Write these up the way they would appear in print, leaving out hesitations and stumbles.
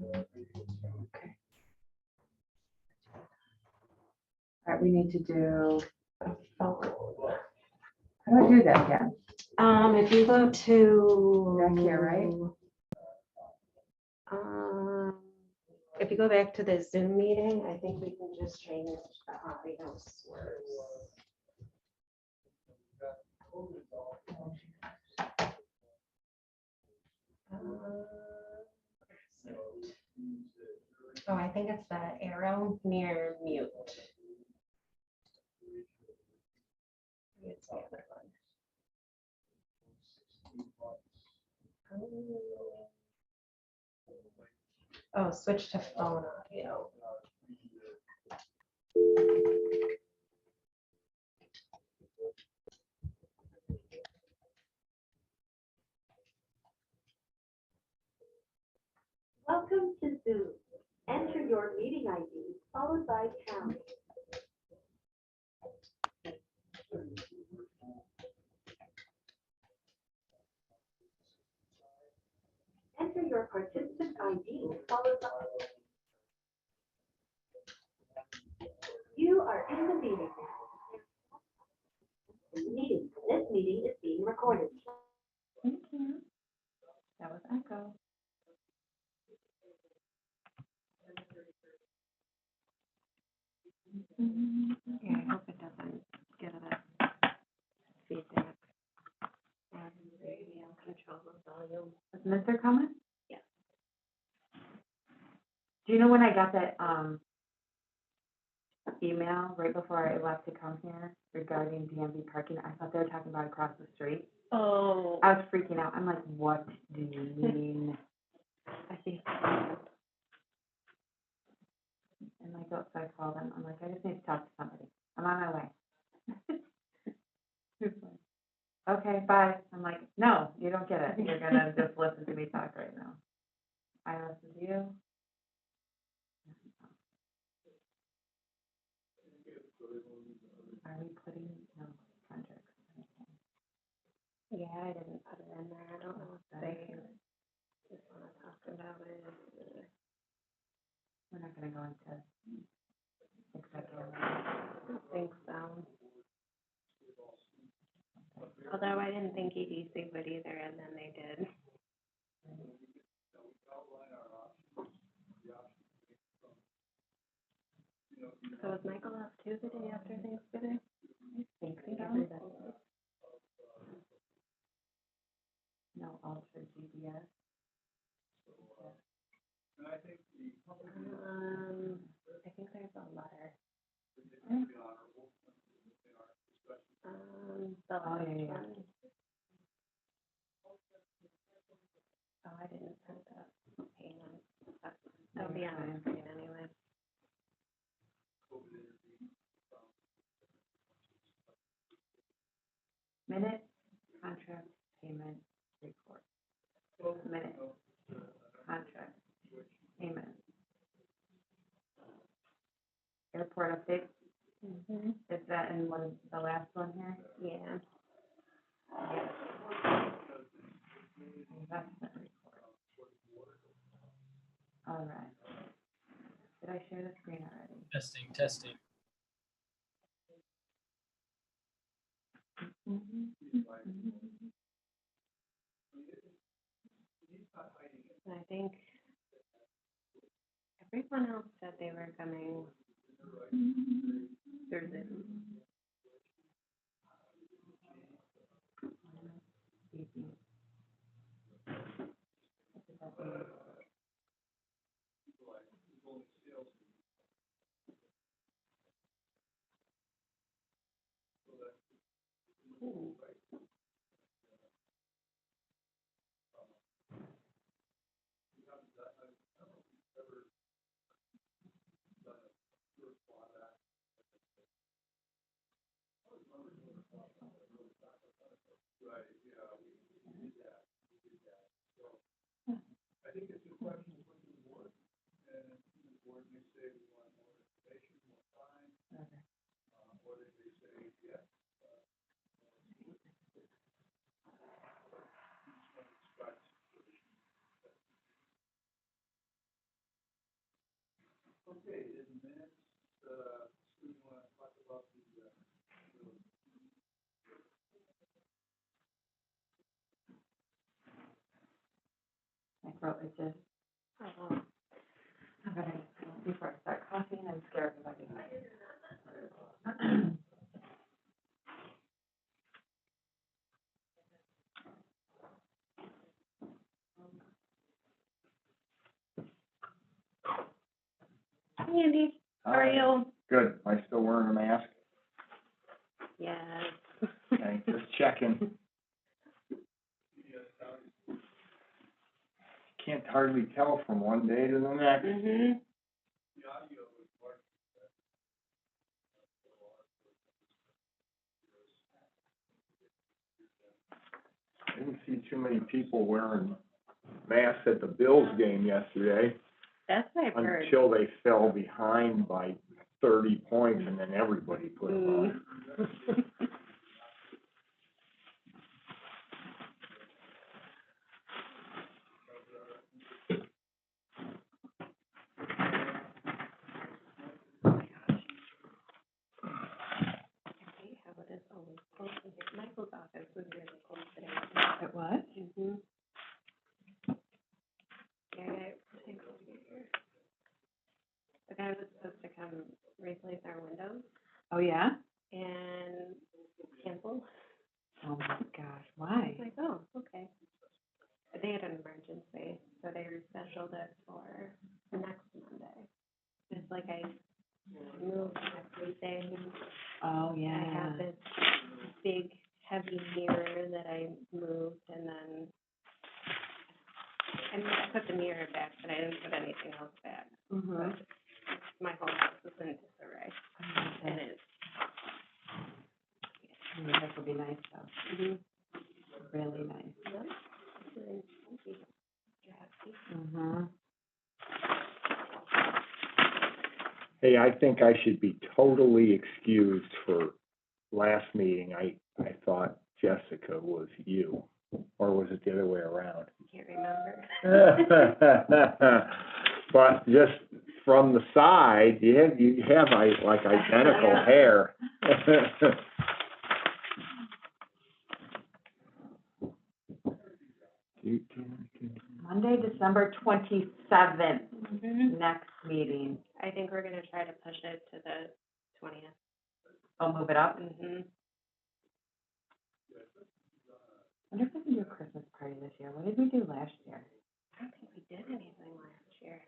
Okay. All right, we need to do, how do I do that again? If you go to. Back here, right? If you go back to the Zoom meeting, I think we can just change the audio source. Oh, I think it's that arrow near mute. It's the other one. Oh, switch to phone audio. Welcome to Zoom. Enter your meeting ID followed by pound. Enter your participant ID followed by. You are in the meeting. This meeting is being recorded. Thank you. That was echo. Yeah, I hope it doesn't get a feedback. Radio control the volume. Is Mr. coming? Yeah. Do you know when I got that, email right before I left to come here regarding DMV parking? I thought they were talking about across the street. Oh. I was freaking out. I'm like, what do you mean? I think. And like, so I called them. I'm like, I just need to talk to somebody. I'm on my way. He's like, okay, bye. I'm like, no, you don't get it. You're gonna just listen to me talk right now. I listen to you. Are we putting, no, contracts? Yeah, I didn't put it in there. I don't know if they just want to talk about it. We're not gonna go into executive. I don't think so. Although I didn't think EDC would either, and then they did. So was Michael off too the day after Thanksgiving? I think so. Everybody. No, Ultra GBS. I think there's a letter. The last yeah, yeah. one. Oh, I didn't print that payment. That'll be on the screen anyway. Minute, contract, payment, report. Minute, contract, payment. Airport update, is that in one, the last one here? Yeah. Investment report. All right. Did I share the screen already? Testing. I think everyone else said they were coming through Zoom. My throat is just, Oh, I'm gonna, before I start coughing, I'm scared of everything. Hey, Andy, how are you? Good. Am I still wearing a mask? Yes. Okay, just checking. Can't hardly tell from one day to the next. Mhm. I didn't see too many people wearing masks at the Bills game yesterday That's what I've heard. until they fell behind by 30 points and then everybody put them on. I hate how it is always cold in here. Michael's office was really cold today. It was? Mhm. Yeah, thanks for being here. The guy was supposed to come replace our windows Oh, yeah? and canceled. Oh my gosh, I why? was like, oh, okay. But they had an emergency, so they rescheduled it for next Monday. It's like I moved everything. Oh, I yeah. have this big, heavy mirror that I moved, and then I put the mirror back, but I didn't put anything else back. Mm-hmm. My whole house is in disarray, and it's This will be nice though, really nice. yep, it's really funky, drafty. Mm-hmm. Hey, I think I should be totally excused for last meeting. I thought Jessica was you, or was it the other way around? Can't remember. But just from the side, you have like identical hair. Monday, December 27th, Mhm. next meeting. I think we're gonna try to push it to the 20th. Oh, move it up? Mhm. I wonder if we can do a Christmas party this year. What did we do last year? I don't think we did anything last year.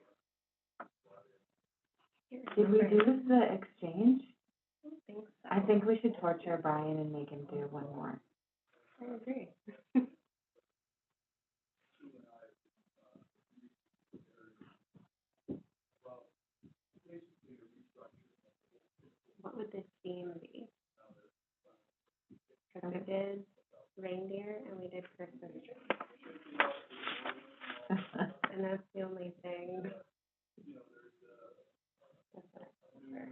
Can't Did we remember. do the exchange? I don't think so. I think we should torture Brian and make him do one more. I agree. What would the theme be? Because we did reindeer and we did Christmas tree, and that's the only thing. That's what I prefer.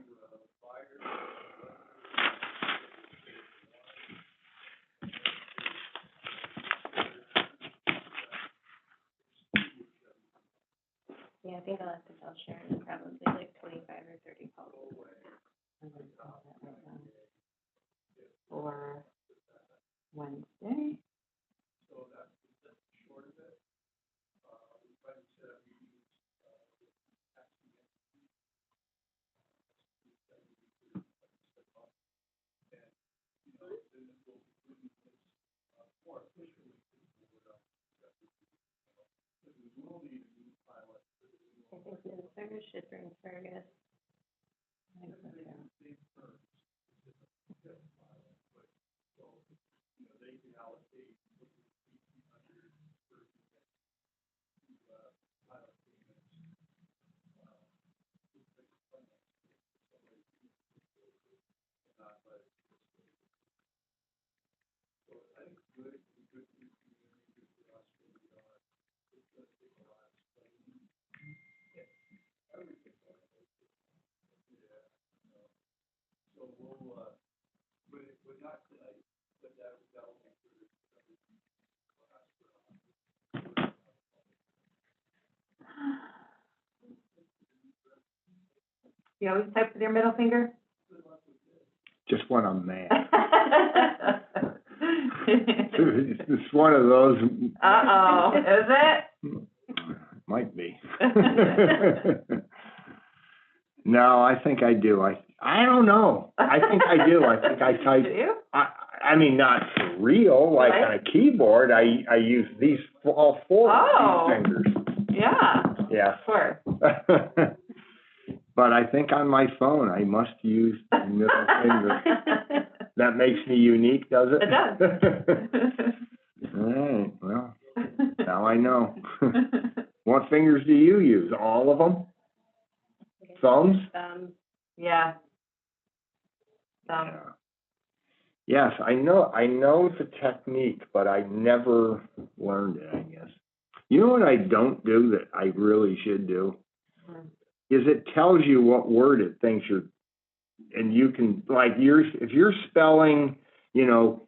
Yeah, I think I'll have to tell Sharon probably like 25 or 30 calls. I'm gonna call that right now. For Wednesday? I think Minnesota should bring Fergus. I think so too. You always type with your middle finger? Just when I'm mad. It's one of those. Uh-oh, is it? Might be. No, I think I do. I don't know. I think I do. I think I type. Do you? I mean, not for real, like on a keyboard. I use these, all four Oh. of these fingers. Yeah, Yeah. sure. But I think on my phone, I must use the middle finger. That makes me unique, does it? It does. All right, well, now I know. What fingers do you use? All of them? Thumbs? Yeah. Yeah. Yes, I know the technique, but I never learned it, I guess. You know what I don't do that I really should do? Is it tells you what word it thinks you're, and you can, like, if you're spelling, you know,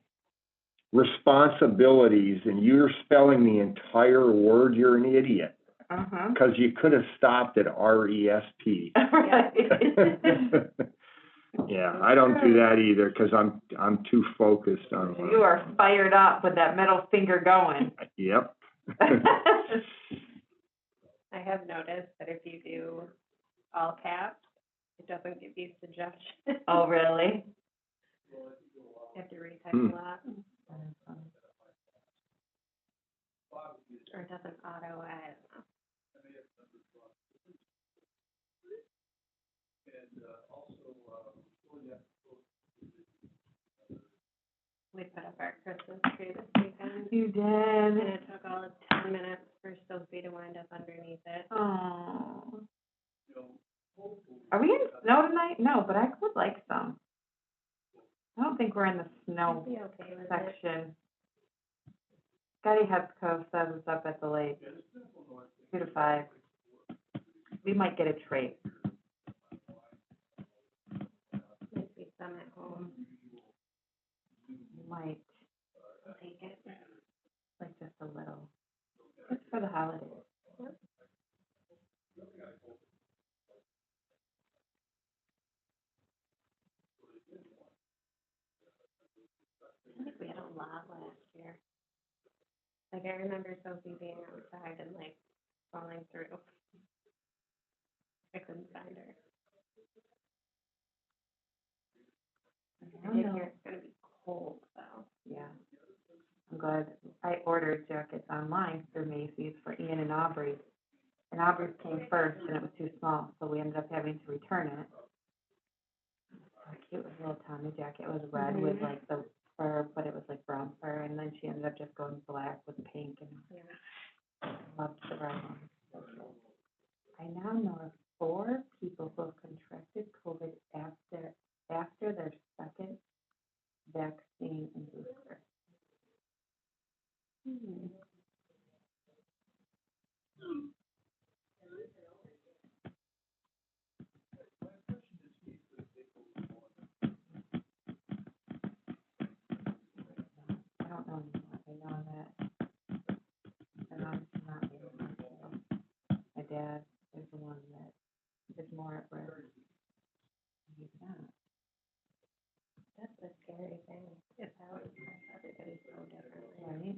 responsibilities and you're spelling the entire word, you're an idiot. Uh-huh. Because you could have stopped at R-E-S-P. Right. Yeah, I don't do that either, because I'm too focused on what You are fired up with that middle finger going. Yep. I have noticed that if you do all caps, it doesn't give you suggestions. Oh, really? You have to retype Hmm. a lot. Or it doesn't auto, I don't know. We put up our Christmas tree this weekend, You did? and it took all of 10 minutes for Sophie to wind up underneath it. Oh. Are we in snow tonight? No, but I would like some. I don't think we're in the I'd snow be okay with it. section. Scotty Hepco says it's up at the lake, 2 to 5. We might get a trade. Might be some at home. We might, I'll take it. like just a little. Just for the holidays. I think we had a lot last year. Like, I remember Sophie being outside and, like, falling through. I couldn't find her. I I did don't hear know. it's gonna be cold, though. Yeah. I'm glad. I ordered jackets online through Macy's for Ian and Aubrey. And Aubrey's came first and it was too small, so we ended up having to return it. So cute, it was a little Tommy jacket. It was red with like the fur, but it was like brown fur. And then she ended up just going black with pink and Yeah. loved the red one. So cute. I now know of 4 people who have contracted COVID after their second vaccine and booster. I don't know anymore. I know that my mom's not really myself. My dad is the one that is more at risk. He's not, That's the scary thing, is how it affects everybody so differently. right?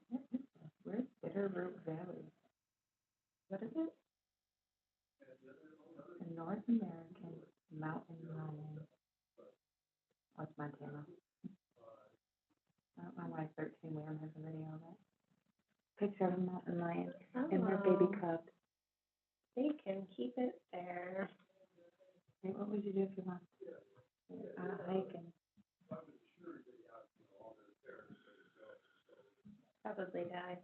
What is this? Where's Bitterroot Valley? What is it? A North American mountain lion. Oh, it's Montana. I don't know why 13 Wham has a video of it. Picture of a mountain lion and their baby Oh, cub. they can keep it there. Hey, what would you do if you went on a hike and Probably die.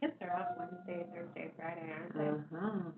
Kids are off Wednesday, Thursday, Friday, aren't they? Uh-huh.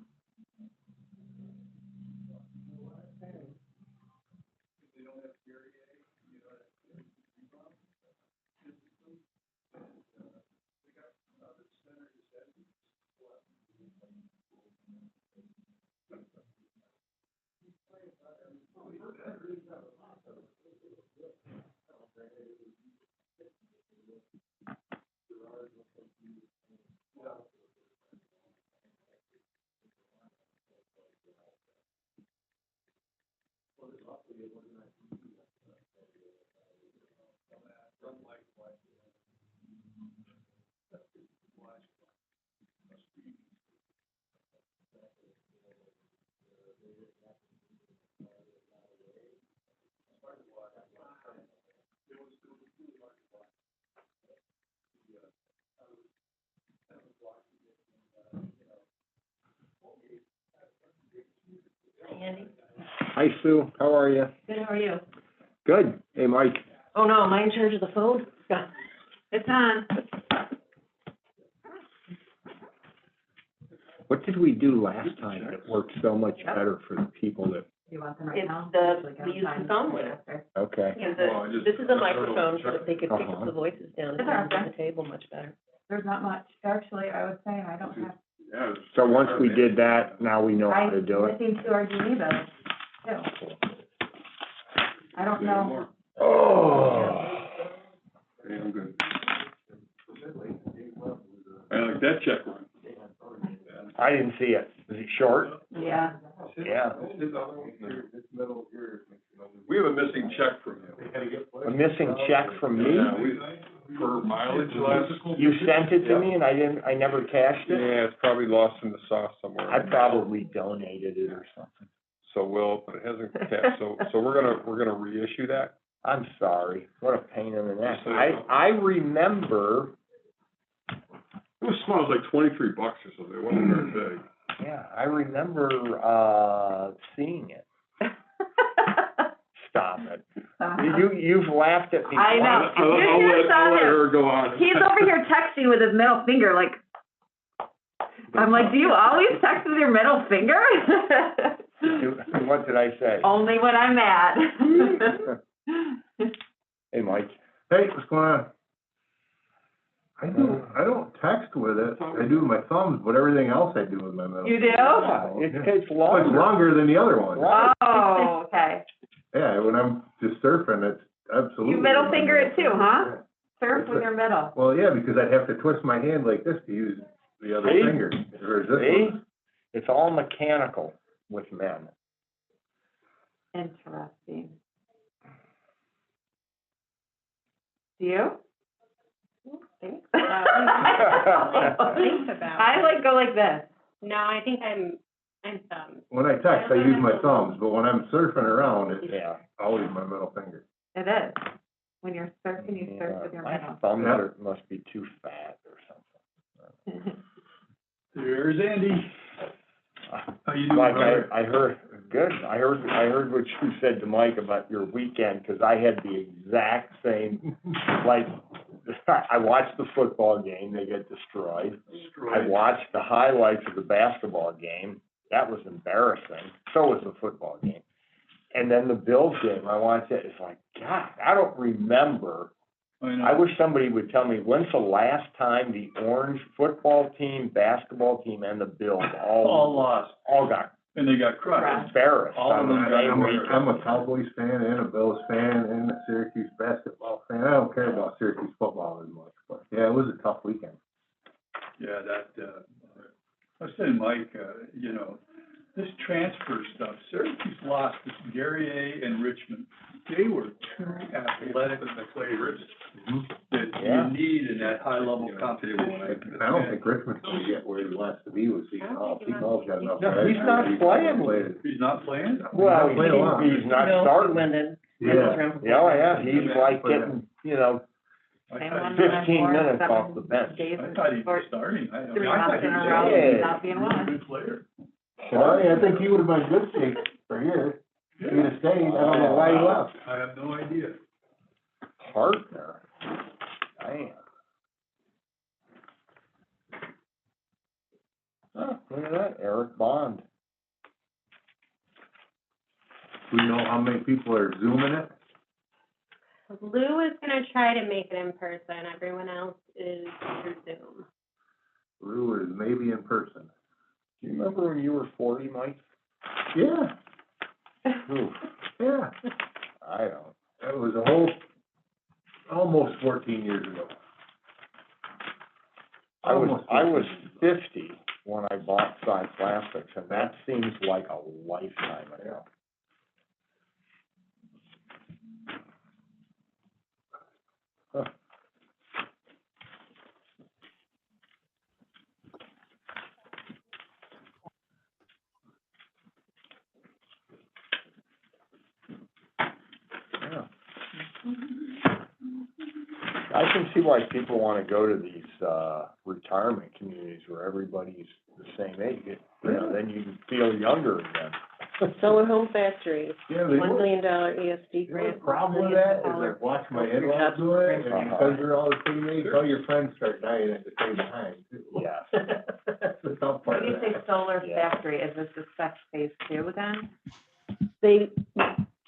Andy? Hi, Sue, how are you? Good, how are you? Good. Hey, Mike. Oh, no, am I in charge of the phone? It's on. What did we do last time that worked so much better for the people that, You want them right It's now? we use the phone with it. okay? This is a microphone so that they could pick Uh-huh. the voices down It's and all put right. the table much better. There's not much. Actually, I was saying, I don't have, So once we did that, now we know how I'm to do it? missing two RGB bills, too. I don't know. Oh. Hey, I'm good. I like that check run. I didn't see it. Is it short? Yeah. Yeah. We have a missing check from you. A missing check from me? Yeah, for mileage last. You sent it to me and I never cashed it? Yeah, it's probably lost in the sauce somewhere. I probably donated it or something. So but it hasn't so we're gonna reissue that. I'm sorry. What a pain in the neck. I remember, It was small, it was like $23 or something, it wasn't very big. yeah, I remember, seeing it. Stop it. You've laughed at me. I know. once. I'll let her go on. He's over here texting with his middle finger, like, I'm like, do you always text with your middle finger? What did I say? Only when I'm mad. Hey, Mike. Hey, what's going on? I don't text with it, I do with my thumbs, but everything else I do with my middle. You do? Yeah, it takes It's longer. longer than the other one. Right. Oh, okay. Yeah, when I'm just surfing, it's absolutely. You middle finger it too, huh? Yeah. Surf with your middle. Well, yeah, because I'd have to twist my hand like this to use the other See? finger, whereas this See? one. It's all mechanical with men. Interesting. Do you? Thanks. I like go like this. No, I think I'm When I text, I use my thumbs, but when I'm surfing around, it's Yeah. always my middle finger. It is. When you're surfing, you surf Yeah, with your my middle. thumbs Yeah. must be too fat or something. There's Andy. How you doing, Mike, brother? I heard, good, I heard what you said to Mike about your weekend, 'cause I had the exact same, like, I watched the football game, they get destroyed. I watched the highlights of the basketball game, that was embarrassing, so was the football game. And then the Bills game, I watched it, it's like, God, I don't remember. I wish somebody would tell me, when's the last time the Orange football team, basketball team, and the Bills All lost, all got and they got crushed. embarrassed All of on them the got same I'm weekend? a Cowboys fan and a Bills fan and a Syracuse basketball fan, I don't care athletic players that Yeah. you need in that high-level competition. I don't think Richmond's gonna get where he wants to be with Seton Hall. Seton Hall's got enough. No, guys he's to not be playing. players. He's not playing? Well, He's not playing a lot. he's not starting. Yeah. Yeah, he's like getting, you know, I Same thought one he- that I 15 wore minutes 7 off the bench. days I thought he or was starting. I 3 thought months he in a was row, starting. Yeah. not being He was a one. good player. I think he would've been good shape for here. If he'd have stayed, I don't know why he left. I have no idea. Partner. Damn. Oh, look at that, Eric Bond. We know how many people are zooming it. Lou is gonna try to make it in person, everyone else is through Zoom. Lou is maybe in person. Do you remember when you were 40, Mike? Yeah, Ooh, yeah. I don't. That was a whole, almost 14 years ago. I was Almost 50 when I bought Sci Plastics, and that seems like a lifetime ago. Huh. Yeah. I can see why people wanna go to these, retirement communities where everybody's the same age. You know, then you feel younger again. Solar Home Factory, Yeah, $1 million ESD The grant. problem with that is I've watched my in-laws do it, and because they're all the same age, all your friends start dying at the same time, too. Yeah. That's the tough part When of you say that. solar Yeah. factory, is this the spec phase 2 then? They,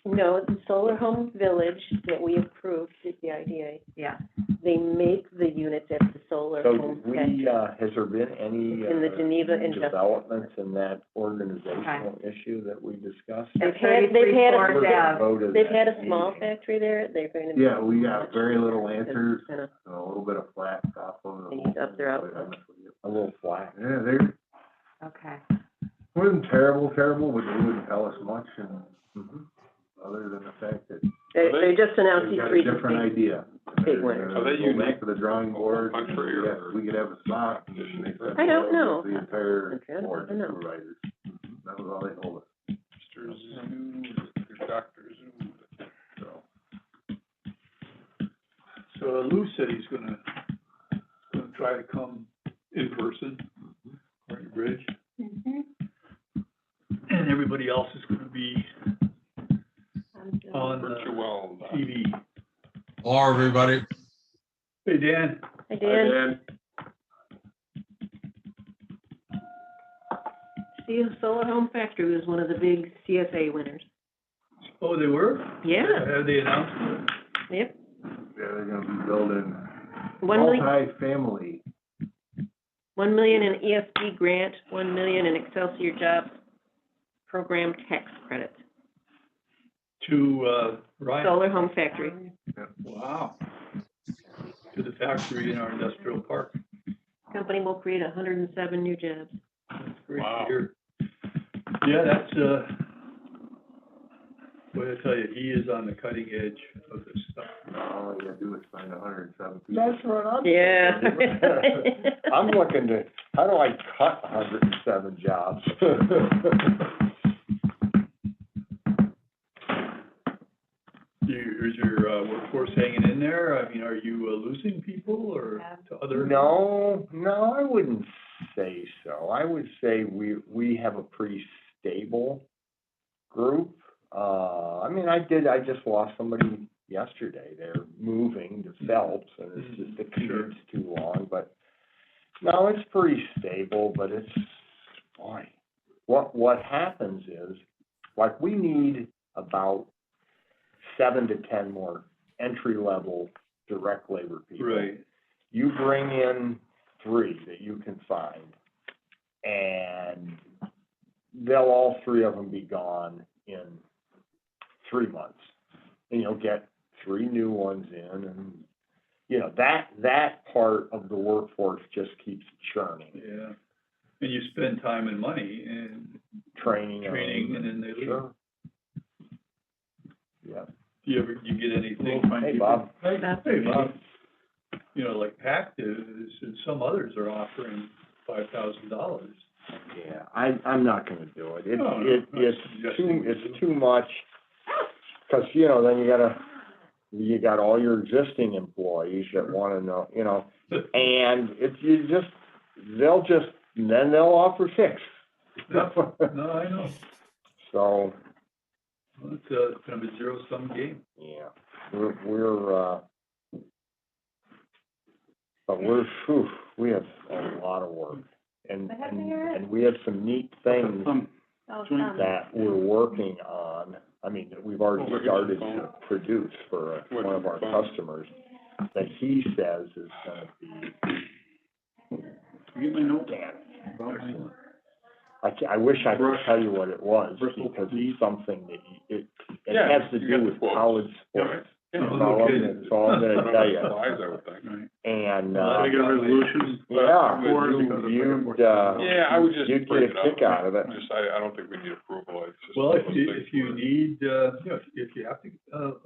no, the Solar Home Village that we approved through the IDA, Yeah. they make the units at the Solar So Home did Factory. we, has there been any, In the Geneva Industrial. developments in that organizational issue that we discussed? They've had a- Fort Ave. Voted They've at had the a small meeting. factory there, they're going to. Yeah, we got very little answers, Kind of, and a little bit of flat stuff over the They whole need to up thing, their to be output. honest with you. A little flat. Yeah, they're, Okay. wasn't terrible, but they wouldn't tell us much, and Mhm. other than the fact that they just announced they've these got a three. different idea. big winners. Are they Go back unique? to the drawing board, Country or- yes, we could have a spot, and then they said. I don't well, know. The entire I don't board of know. supervisors, that was all they told us, Mr. Zoo, Dr. Zoo, so. So Lou said he's gonna try to come in person, Martin Bridge, and everybody else is gonna be on virtual. TV. Hello, everybody. Hey, Dan, Hi, Dan. See, Solar Home Factory was one of the big CSA winners. oh, they were? Yeah, Have they announced it? yep. Yeah, they're gonna be building 1 million, multi-family, 1 million in ESD grant, 1 million in Excelsior Jobs Program tax credits. To, Ryan? Solar Home Factory. Wow. To the factory in our industrial park. Company will create 107 new jobs. That's great to Wow. hear. Yeah, that's, what I tell you, he is on the cutting edge of this stuff. all you gotta do is find 107 people. That's what I'm. Yeah. thinking. I'm looking to, how do I cut 107 jobs? Is your workforce hanging in there? I mean, are you losing people or to other? No, I wouldn't say so. I would say we have a pretty stable group. I mean, I just lost somebody yesterday. They're moving to Phelps, and it's just the commute's too long, but no, it's pretty stable, but it's, boy, what happens is, like, we need about 7 to 10 more entry-level direct labor people. Right. You bring in 3 that you can find, and they'll all 3 of them be gone in 3 months. And you'll get 3 new ones in, and, you know, that part of the workforce just keeps churning. Yeah. And you spend time and money and Training, and then they leave. Sure. Yeah. you get anything? Hey, Bob. Hey, Bob. Bob. You know, like Pactiv is, and some others are offering $5,000. Yeah, I'm not gonna do it. No, no, It's I'm not suggesting you it's do. too much. Cause, you know, then you got all your existing employees that wanna know, you know, and then they'll offer 6. No, I know. So, Well, it's kind of a zero-sum game. yeah, but we have a lot of work. And we have some neat things Oh, that we're working on. I mean, that we've already started to produce for one of our customers that he says is gonna be, Get my note. I wish I could tell you what it was, because it's something that it has to do with college sports. That's all I'm gonna tell you. Supplies, I would think. Right. And, Can I get a resolution? yeah, Yeah, I would just you'd bring get it a up. kick out of it. Just, I don't think we need approval, it's just. Well, one of those things if you where- need, if you have to,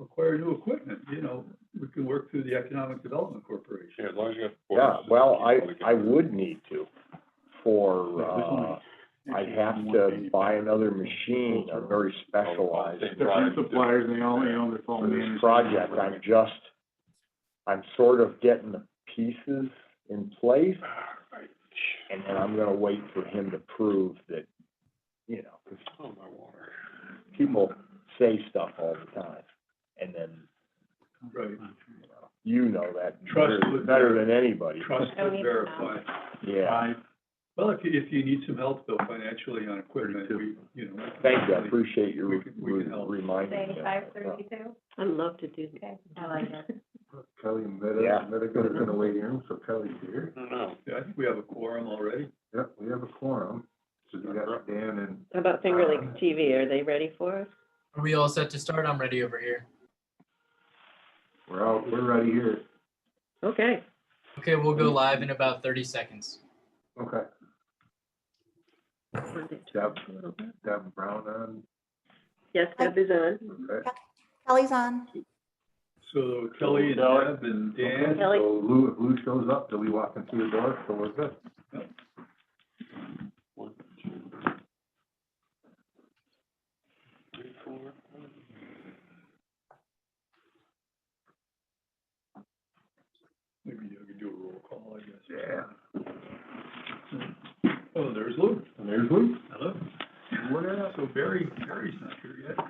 acquire new equipment, you know, we can work through the Economic Development Corporation. Yeah, as long as you got. the Yeah, boards, well, you can I do it. would need to for, I'd have to buy another machine, a very specialized Different suppliers, they all, they're for this project. I'm sort of getting the pieces in place, Right. and then I'm gonna wait for him to prove that, you know, 'cause Oh, my water. people say stuff all the time, and then, Right. you know that Trust better than anybody. Trust Don't but need to verify. Yeah, Well, if you need some help though financially on equipment, we, you know. thank you, I appreciate you We can help. reminding me. Say of five that. thirty-two? I'd love to do that. Okay. I like it. Kelly Yeah. Medica's in the waiting room, so Kelly's here. I don't know. Yeah, I think we have a quorum already. Yep, we have a quorum. So we got Dan and, How about Finger Lakes TV? Are they ready for us? Are we all set to start? I'm ready over here. we're ready here. Okay. Okay, we'll go live in about 30 seconds. Okay. Deb Brown on, Yes, Deb is on. okay. Kelly's on. So Kelly and Deb and Dan. Kelly? So Lou shows up, they'll be walking through the door, so we're good. One, two, three, four. Maybe you could do a roll call, I guess. Yeah. Oh, there's Lou. And there's Lou. Hello. What else? So Barry's not here yet. I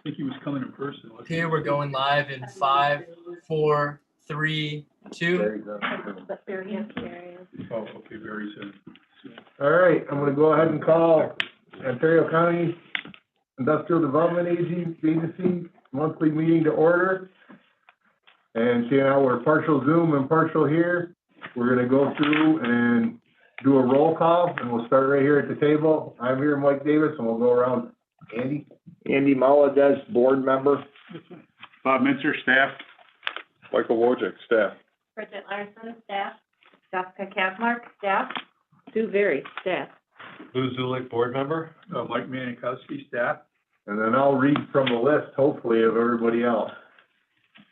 think he was coming in person. wasn't he? Okay, we're going live in 5, 4, 3, 2. Barry's on. Yes, there he is. Oh, okay, Barry's in. All right, I'm gonna go ahead and call Ontario County Industrial Development Agency monthly meeting to order. And seeing how we're partial Zoom and partial here, we're gonna go through and do a roll call, and we'll start right here at the table. I'm here, Mike Davis, and we'll go around. Andy? Andy Mullades, board member. Bob Mintzer, staff. Michael Wojcik, staff. Bridget Larson, staff. Jessica Kazmark, staff. Sue Very, staff. Lou Zulik, board member. Mike Manikowski, staff. And then I'll read from the list, hopefully, of everybody else.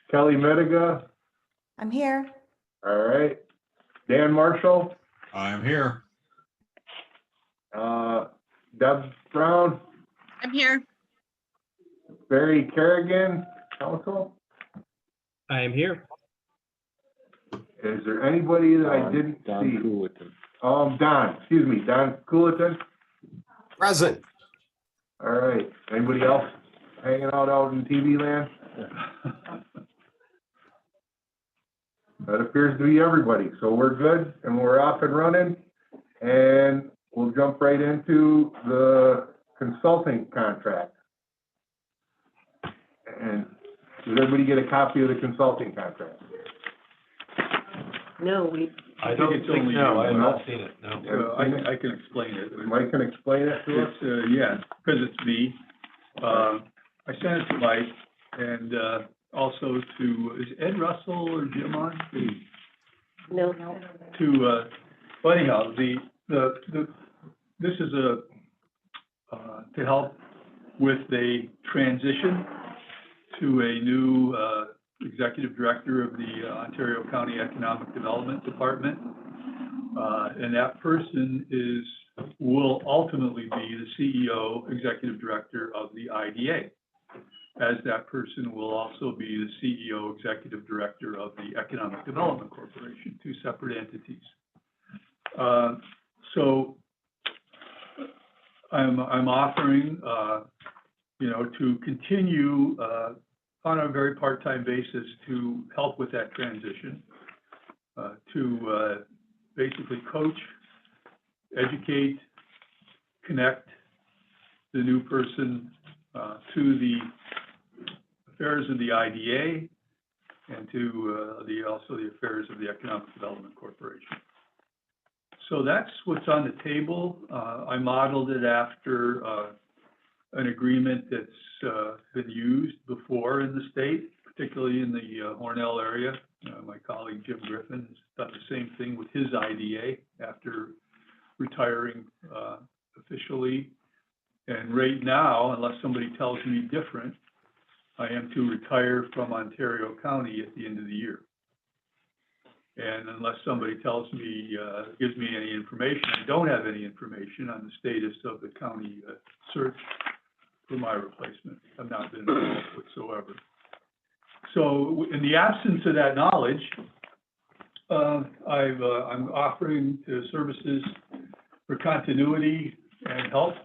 Kelly Mediga, I'm here. all right. Dan Marshall, I'm here. Deb Brown, I'm here. Barry Kerrigan, council. I am here. Is there anybody that I didn't Don see? Coolican. Don Cooliton, Present. all right. Anybody else hanging out in TV land? That appears to be everybody, so we're good and we're off and running. And we'll jump right into the consulting contract. And did everybody get a copy of the consulting contract? No, I think it's only you. I have not seen it, no. I can explain it. Mike can explain it to us? It's, yeah, because it's me. I sent it to Mike and, also to, is Ed Russell or Jim on? no. Well, anyhow, this is to help with the transition to a new, executive director of the Ontario County Economic Development Department. And that person will ultimately be the CEO, executive director of the IDA. As that person will also be the CEO, executive director of the Economic Development Corporation, two separate entities. So I'm offering, to continue, on a very part-time basis to help with that transition, to basically coach, educate, connect the new person to the affairs of the IDA and to also the affairs of the Economic Development Corporation. So that's what's on the table. I modeled it after an agreement that's been used before in the state, particularly in the Hornell area. My colleague Jim Griffin has done the same thing with his IDA after retiring officially. And right now, unless somebody tells me different, I am to retire from Ontario County at the end of the year. And unless somebody tells me, gives me any information, I don't have any information on the status of the county search for my replacement. I've not been involved whatsoever. So in the absence of that knowledge, I'm offering services for continuity and help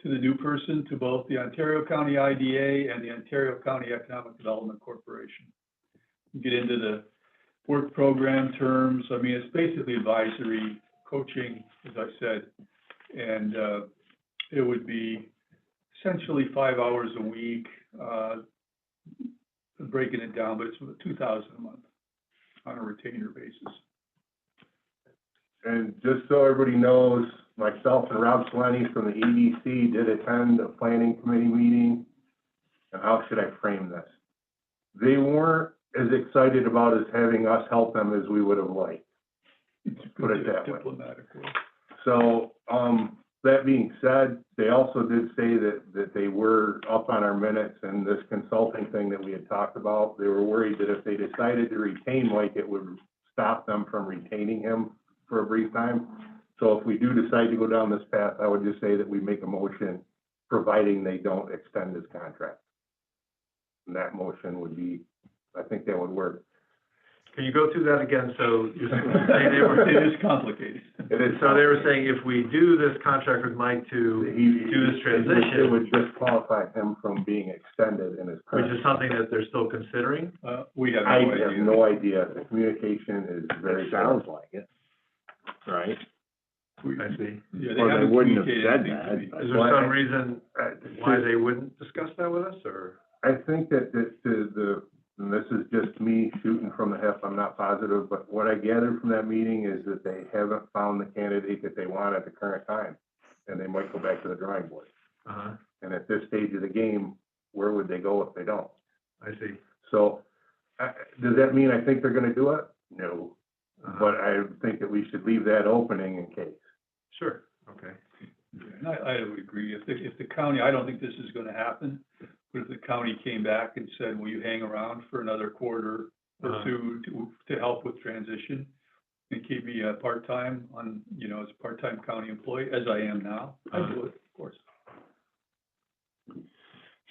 to the new person, to both the Ontario County IDA and the Ontario County Economic Development Corporation. Get into the work program terms. I mean, it's basically advisory, coaching, as I said, and it would be essentially 5 hours a week, breaking it down, but it's $2,000 a month on a retainer basis. And just so everybody knows, myself and Rob Seleni from the EDC did attend a planning committee meeting. And how should I frame this? They weren't as excited about us having us help them as we would have liked. Put it that way. Diplomatically. So, that being said, they also did say that they were up on our minutes and this consulting thing that we had talked about. They were worried that if they decided to retain Mike, it would stop them from retaining him for a brief time. So if we do decide to go down this path, I would just say that we make a motion, providing they don't extend his contract. And that motion would be, I think that would work. Can you go through that again? So you're saying It is complicated. It is, so they were saying if we do this contract with Mike to do this it transition, would disqualify him from being extended in his which current. is something that they're still considering? We have I no idea. have no idea. The communication is very. It sounds like it, right? I see. Yeah, Or they haven't wouldn't have communicated said anything to that. me. Is there some reason why they wouldn't discuss that with us, or? I think that and this is just me shooting from the hip, I'm not positive, but what I gathered from that meeting is that they haven't found the candidate that they want at the current time, and they might go back to the drawing board. Uh-huh, And at this stage of the game, where would they go if they don't? I see. So, does that mean I think they're gonna do it? No. Uh-huh. But I think that we should leave that opening in case. Sure, okay. Yeah, and I would agree. If the county, I don't think this is gonna happen, but if the county came back and said, will you hang around for another quarter or two to help with transition and keep me part-time on, as a part-time county employee, as I am now, I'd do it, of course.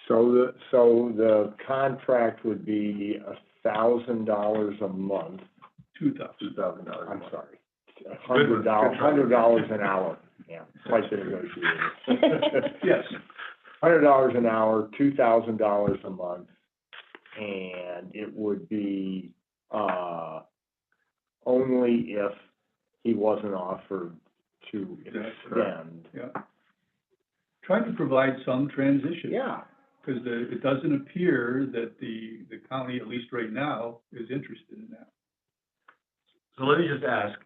So the contract would be $1,000 a month. $2,000. I'm sorry, Good one. $100 an hour. Yeah, price of negotiated. Yes. $100 an hour, $2,000 a month, and it would be, only if he wasn't offered to extend. Yeah. Trying to provide some transition. Yeah. Because it doesn't appear that the county, at least right now, is interested in that. So let me just ask,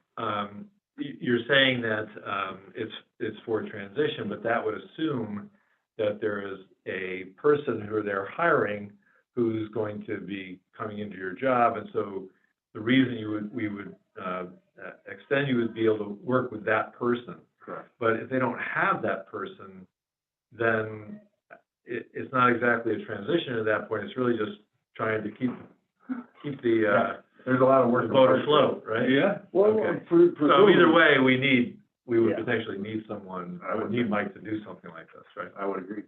you're saying that it's for transition, but that would assume that there is a person who they're hiring who's going to be coming into your job, and so the reason we would extend you would be able to work with that person. Correct. But if they don't have that person, then it's not exactly a transition at that point, it's really just trying to keep the, There's a lot of work. the boat afloat, right? Yeah, Well, Okay. for, So either way, we would Yeah. potentially need someone, I would need Mike to do something like this, right? I would agree.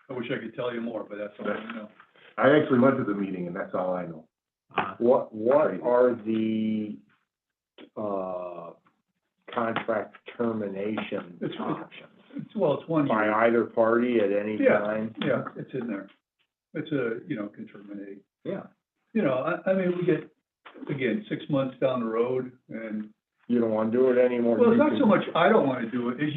I wish I could tell you more, but that's all I know. I actually went to the meeting and that's all I know. what are the, contract termination It's- options? Well, it's 1 By year. either party at any Yeah. time? Yeah, it's in there. It's can terminate. Yeah. I mean, we get, again, 6 months down the road and, You don't wanna do it anymore? well, it's you not can- so much I don't want to do it, is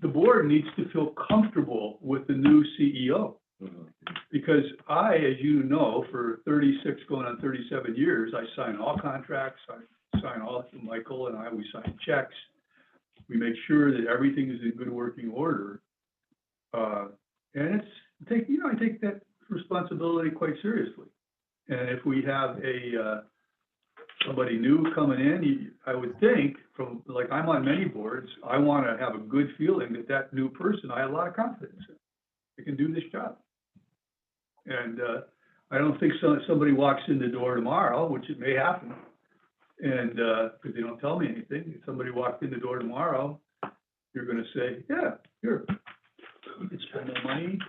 the board needs to feel comfortable with the new CEO. Mhm. Because I, as you know, for 36, going on 37 years, I sign all contracts, I sign all, Michael and I, we sign checks. We make sure that everything is in good working order. And I take that responsibility quite seriously. And if we have somebody new coming in, I would think, like, I'm on many boards, I want to have a good feeling that new person, I have a lot of confidence in. They can do this job. And I don't think somebody walks in the door tomorrow, which it may happen, and, because they don't tell me anything, if somebody walked in the door tomorrow, you're gonna say, yeah, here, you can spend the money,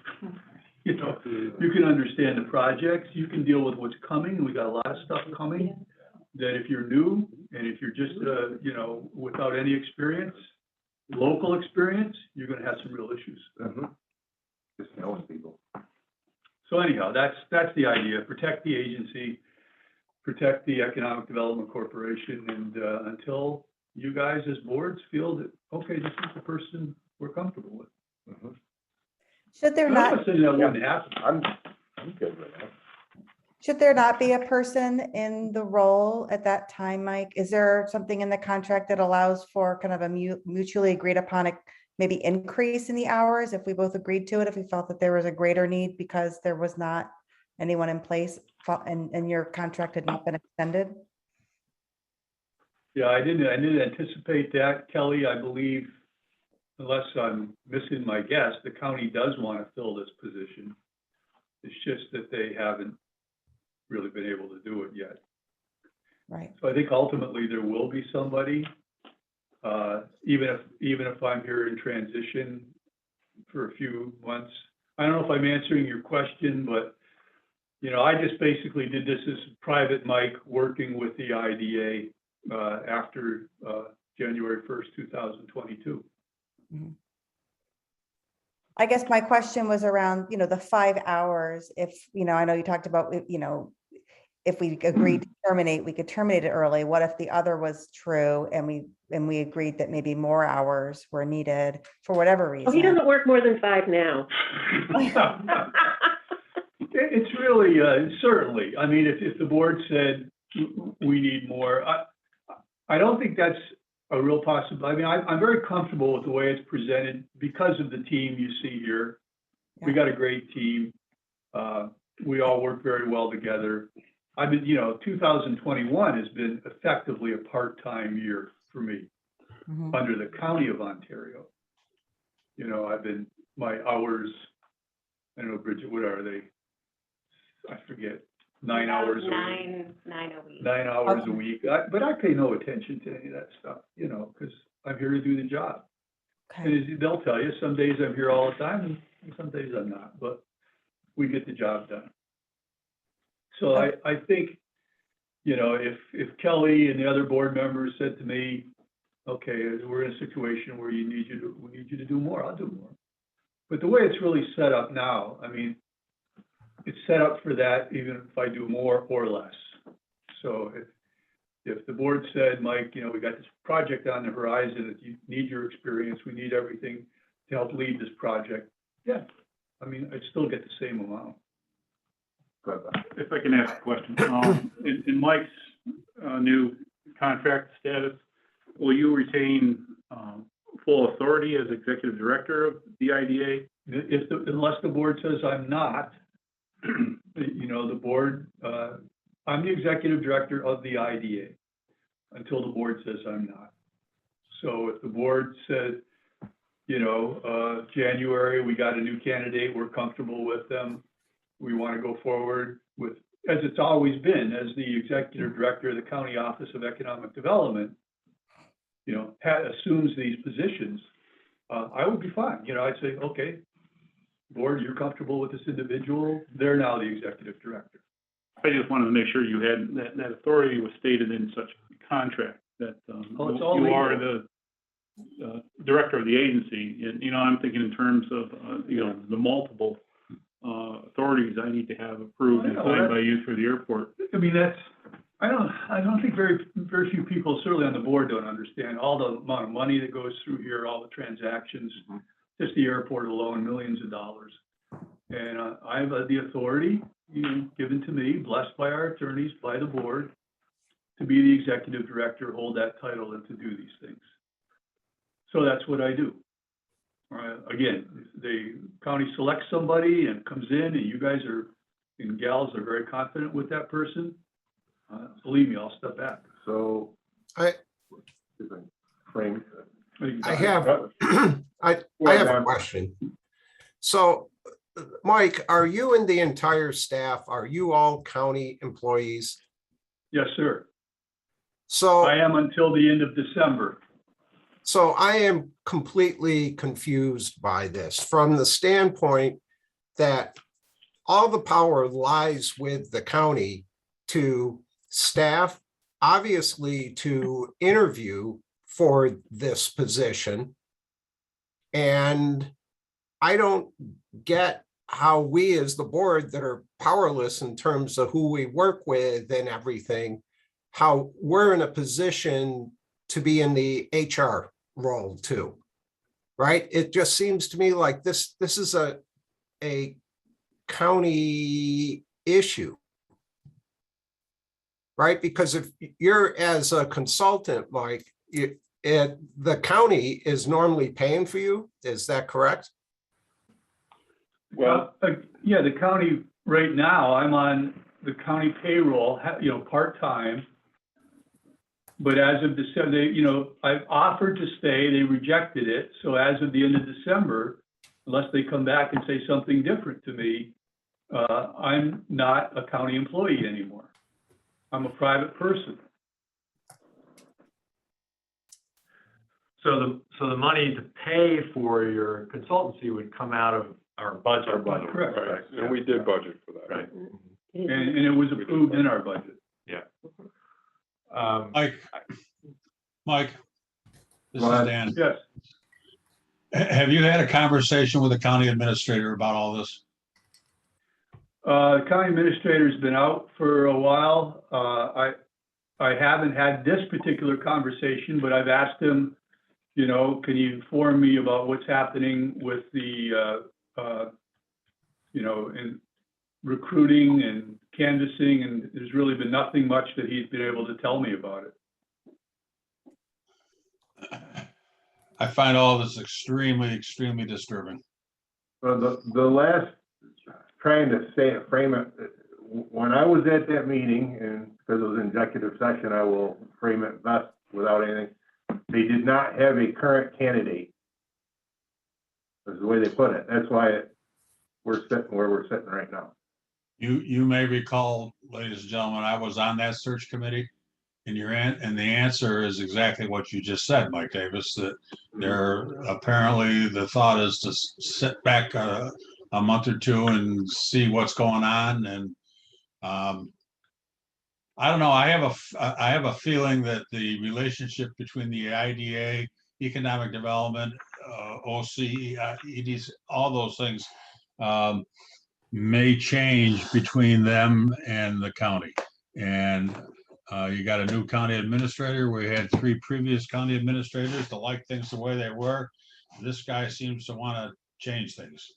you can understand the projects, you can deal with what's coming, we got a lot of stuff coming, that if you're new, and if you're just, without any experience, local experience, you're gonna have some real issues. Mhm. Just knowing people. So anyhow, that's the idea, protect the agency, protect the Economic Development Corporation, and, until you guys as boards feel that, okay, this is the person we're comfortable with. Mhm. Should there I'm not, not saying that wouldn't happen. I'm good with that. should there not be a person in the role at that time, Mike? Is there something in the contract that allows for kind of a mutually agreed upon, maybe increase in the hours if we both agreed to it, if we felt that there was a greater need because there was not anyone in place and your contract had not been extended? Yeah, I didn't anticipate that, Kelly. I believe, unless I'm missing my guess, the county does want to fill this position. It's just that they haven't really been able to do it yet. Right. So I think ultimately there will be somebody, even if I'm here in transition for a few months. I don't know if I'm answering your question, but, I just basically did this as private Mike working with the IDA, after, January 1st, 2022. I guess my question was around, the 5 hours. If, I know you talked about, if we agreed to terminate, we could terminate it early. What if the other was true and we agreed that maybe more hours were needed for whatever reason? Oh, he doesn't work more than 5 now. It's really, certainly, I mean, if the board said we need more, I don't think that's a real possibility. I mean, I'm very comfortable with the way it's presented because of the team you see here. We got a great team. We all work very well together. I've been, 2021 has been effectively a part-time year for me under the County of Ontario. My hours, I don't know, Bridget, what are they? I forget, 9 hours a week. 9 a week. 9 hours a week, but I pay no attention to any of that stuff, because I'm here to do the job. And as they'll tell you, some days I'm here all the time, and some days I'm not, but we get the job done. So I think, if Kelly and the other board members said to me, okay, we're in a situation where we need you to do more, I'll do more. But the way it's really set up now, I mean, it's set up for that even if I do more or less. So if the board said, Mike, we got this project on the horizon that you need your experience, we need everything to help lead this project, yeah, I mean, I'd still get the same amount. If I can ask a question, in Mike's new contract status, will you retain full authority as executive director of the IDA? Unless the board says I'm not, the board, I'm the executive director of the IDA until the board says I'm not. So if the board said, January, we got a new candidate, we're comfortable with them. We want to go forward with, as it's always been, as the executive director of the County Office of Economic Development, assumes these positions, I would be fine. I'd say, okay, board, you're comfortable with this individual, they're now the executive director. I just wanted to make sure you had, that authority was stated in such a contract that, Oh, it's all you are legal. the, director of the agency, and, I'm thinking in terms of, the multiple, authorities I need to have approved and I know, signed by you through the airport. I mean, I don't think very few people, certainly on the board, don't understand all the amount of money that goes through here, all the transactions, just the airport alone, millions of dollars. And I have the authority, given to me, blessed by our attorneys, by the board, to be the executive director, hold that title, and to do these things. So that's what I do. Again, the county selects somebody and comes in, and you guys and gals are very confident with that person. Believe me, I'll step back. So. I- Frame. I have a question. So, Mike, are you and the entire staff, are you all county employees? Yes, sir. So. I am until the end of December. So I am completely confused by this from the standpoint that all the power lies with the county to staff, obviously to interview for this position. And I don't get how we as the board that are powerless in terms of who we work with and everything, how we're in a position to be in the HR role too, right? It just seems to me like this is a county issue, right? Because if you're as a consultant, Mike, the county is normally paying for you, is that correct? Well, yeah, the county, right now, I'm on the county payroll, part-time. But as of December, I've offered to stay, they rejected it. So as of the end of December, unless they come back and say something different to me, I'm not a county employee anymore. I'm a private person. So the money to pay for your consultancy would come out of our budget. Correct. Right, and we did budget for that. Right. And it was approved in our budget. Yeah. Mike, this Go is ahead. Dan. Yes. Have you had a conversation with the county administrator about all this? The county administrator's been out for a while. I haven't had this particular conversation, but I've asked him, can you inform me about what's happening with the, in recruiting and canvassing, and there's really been nothing much that he's been able to tell me about it. I find all this extremely, extremely disturbing. Well, the last, trying to frame it, when I was at that meeting, and because it was an executive session, I will frame it best without anything. They did not have a current candidate. That's the way they put it. That's why we're sitting where we're sitting right now. You may recall, ladies and gentlemen, I was on that search committee, and the answer is exactly what you just said, Mike Davis, that there apparently the thought is to sit back a month or two and see what's going on. And I don't know. I have a feeling that the relationship between the IDA, economic development, OC, EDs, all those things may change between them and the county. And you got a new county administrator. We had 3 previous county administrators that like things the way they were. This guy seems to want to change things.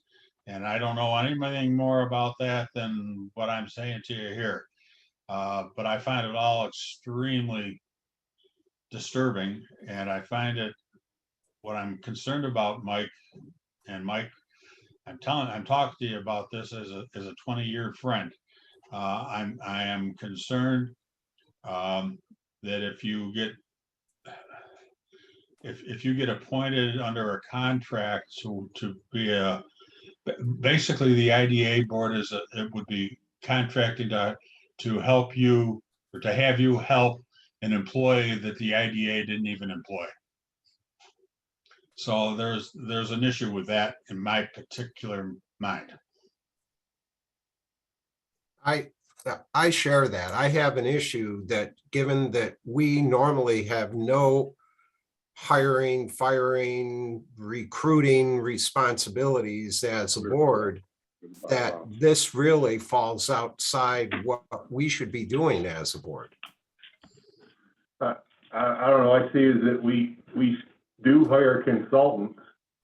And I don't know anything more about that than what I'm saying to you here. But I find it all extremely disturbing. And I find it, what I'm concerned about, Mike, and Mike, I'm talking to you about this as a 20-year friend. I am concerned that if you get if you get appointed under a contract to be basically the IDA board it would be contracted to help you, or to have you help an employee that the IDA didn't even employ. So there's an issue with that in my particular mind. I share that. I have an issue that, given that we normally have no hiring, firing, recruiting responsibilities as a board, that this really falls outside what we should be doing as a board. I don't know, I see is that we do hire consultants,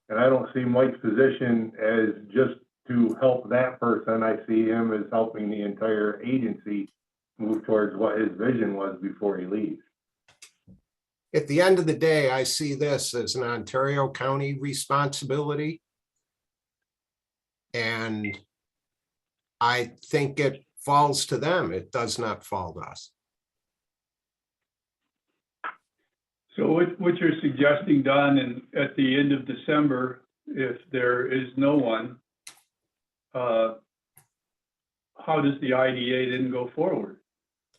and I don't see Mike's position as just to help that person. I see him as helping the entire agency move towards what his vision was before he leaves. At the end of the day, I see this as an Ontario County responsibility. And I think it falls to them. It does not fall to us. So what you're suggesting, Don, and at the end of December, if there is no one, how does the IDA then go forward?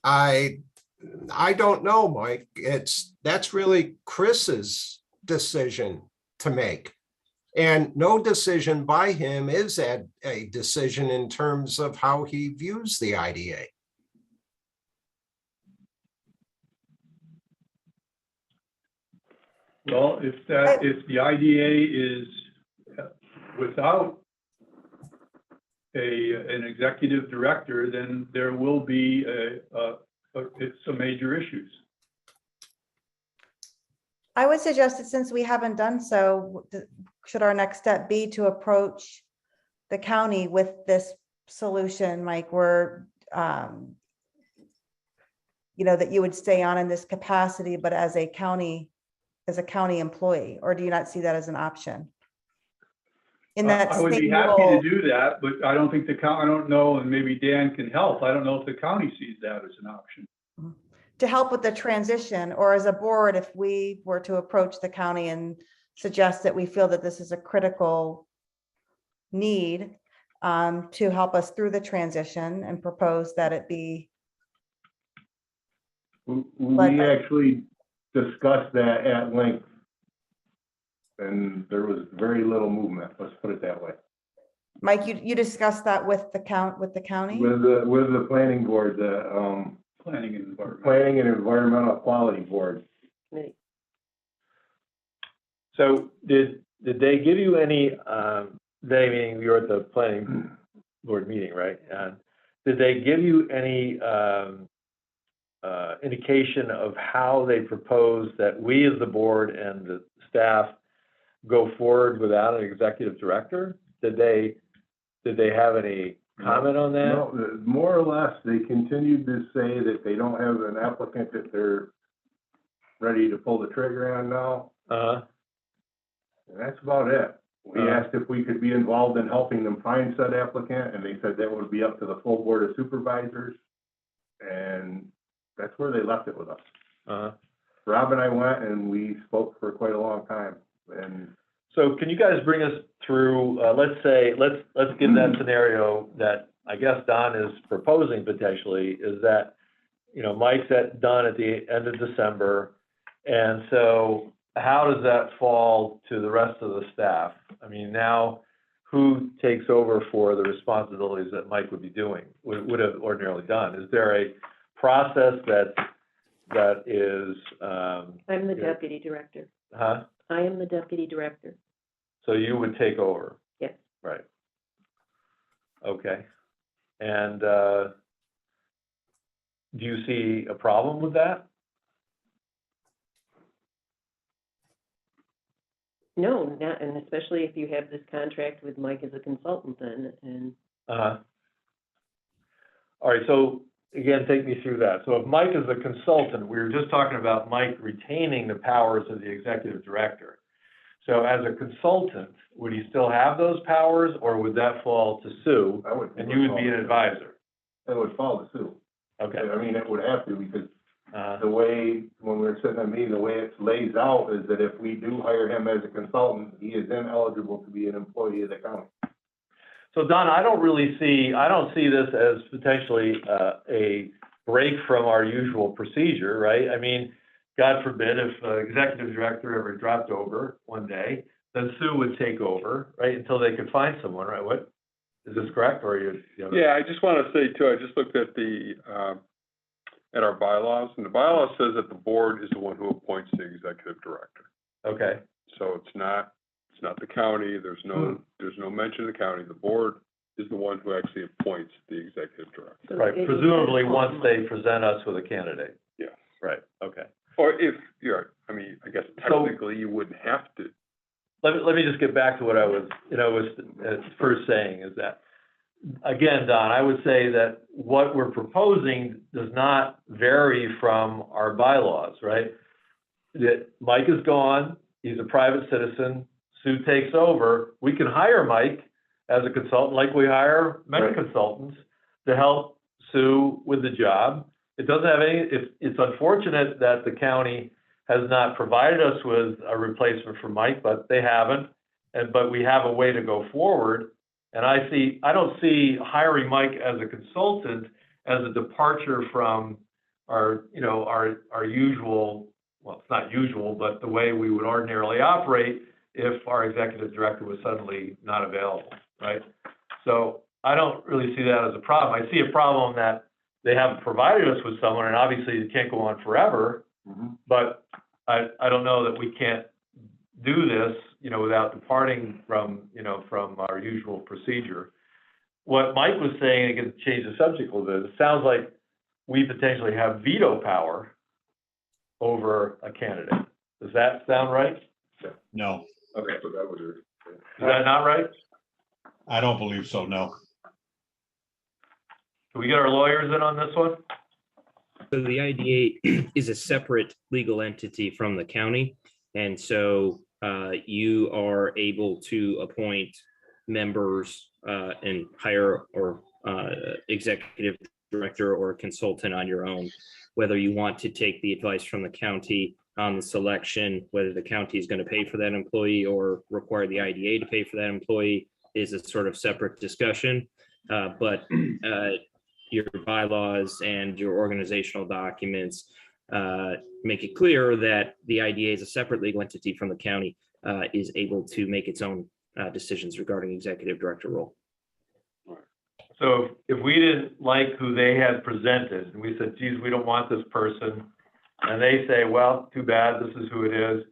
I don't know, Mike. That's really Chris's decision to make. And no decision by him is a decision in terms of how he views the IDA. Well, if the IDA is without an executive director, then there will be some major issues. I would suggest that since we haven't done so, should our next step be to approach the county with this solution, Mike, where, that you would stay on in this capacity, but as a county employee, or do you not see that as an option? I would be happy to do that, but I don't think I don't know, and maybe Dan can help. I don't know if the county sees that as an option. To help with the transition, or as a board, if we were to approach the county and suggest that we feel that this is a critical need to help us through the transition and propose that it be. We actually discussed that at length, and there was very little movement, let's put it that way. Mike, you discussed that with the county? With the planning board, the Planning and Environmental Quality Board. So did they give you any, they, meaning you were at the planning board meeting, right? Did they give you any indication of how they propose that we as the board and the staff go forward without an executive director? Did they have any comment on that? No, more or less, they continued to say that they don't have an applicant that they're ready to pull the trigger on now. And that's about it. We asked if we could be involved in helping them find said applicant, and they said that would be up to the full board of supervisors. And that's where they left it with us. Rob and I went and we spoke for quite a long time. And so can you guys bring us through, let's give that scenario that I guess Don is proposing potentially, is that, Mike's done at the end of December. And so how does that fall to the rest of the staff? I mean, now who takes over for the responsibilities that Mike would be doing, would have ordinarily done? Is there a process that is? I'm the deputy director. Huh? I am the deputy director. So you would take over? Yes. Right. Okay. And do you see a problem with that? No, not, and especially if you have this contract with Mike as a consultant then, and. All right, so again, take me through that. So if Mike is a consultant, we were just talking about Mike retaining the powers of the executive director. So as a consultant, would he still have those powers, or would that fall to Sue? And you would be an advisor? That would fall to Sue. Okay. I mean, it would have to, because the way, when we were sitting at meeting, the way it lays out is that if we do hire him as a consultant, he is then eligible to be an employee of the county. So Don, I don't see this as potentially, a break from our usual procedure, right? I mean, God forbid if executive director ever dropped over one day, then Sue would take over, right, until they could find someone, right? What, is this correct, or are you? Yeah, I just want to say too, I just looked at at our bylaws, and the bylaw says that the board is the one who appoints the executive director. Okay, So it's not the county, there's no mention of the county, the board is the one who actually appoints the executive director. right, presumably once they present us with a candidate. Yes. Right, okay. Or if, I mean, I guess technically you wouldn't have to. Let me just get back to what I was first saying, is that, again, Don, I would say that what we're proposing does not vary from our bylaws, right? That Mike is gone, he's a private citizen, Sue takes over, we can hire Mike as a consultant, like we hire many consultants, to help Sue with the job. It doesn't have any, it's unfortunate that the county has not provided us with a replacement for Mike, but they haven't, but we have a way to go forward. And I don't see hiring Mike as a consultant as a departure from our usual, well, it's not usual, but the way we would ordinarily operate if our executive director was suddenly not available, right? So I don't really see that as a problem. I see a problem that they haven't provided us with someone, and obviously it can't go on forever, but I don't know that we can't do this, without departing from our usual procedure. What Mike was saying, again, to change the subject a little bit, it sounds like we potentially have veto power over a candidate. Does that sound right? No, Okay, so that would. Is that not right? I don't believe so, no. Can we get our lawyers in on this one? So the IDA is a separate legal entity from the county. And so you are able to appoint members and hire or executive director or consultant on your own, whether you want to take the advice from the county on the selection, whether the county is going to pay for that employee or require the IDA to pay for that employee is a sort of separate discussion. But your bylaws and your organizational documents make it clear that the IDA is a separate legal entity from the county, is able to make its own decisions regarding executive director role. So if we didn't like who they had presented, and we said, geez, we don't want this person, and they say, well, too bad, this is who it is,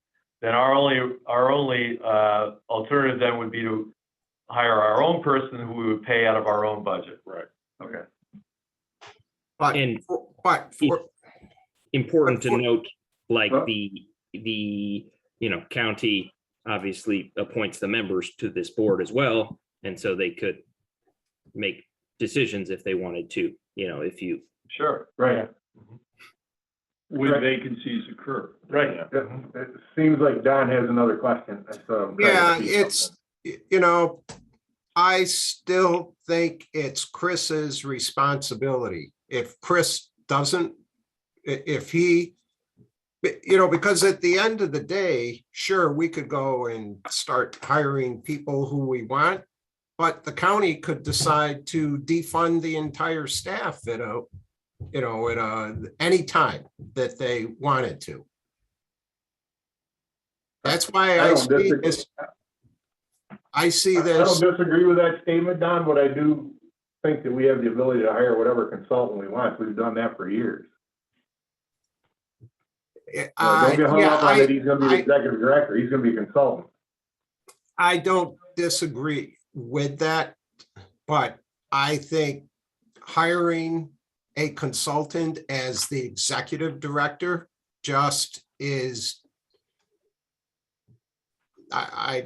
then our only alternative then would be to hire our own person who we would pay out of our own budget. Right. Okay. But, And but for, important to for- note, like the county obviously appoints the members to this board as well, and so they could make decisions if they wanted to, if you. Sure. Right. When vacancies occur. Right. It seems like Don has another question. So yeah, it's, I still think it's Chris's responsibility. If Chris doesn't, if he, because at the end of the day, sure, we could go and start hiring people who we want, but the county could decide to defund the entire staff at any time that they wanted to. That's why I see this. I see I this. don't disagree with that statement, Don, but I do think that we have the ability to hire whatever consultant we want. We've done that for years. Don't get hung up on it. He's gonna be the executive director. He's gonna be a consultant. I don't disagree with that, but I think hiring a consultant as the executive director just is, I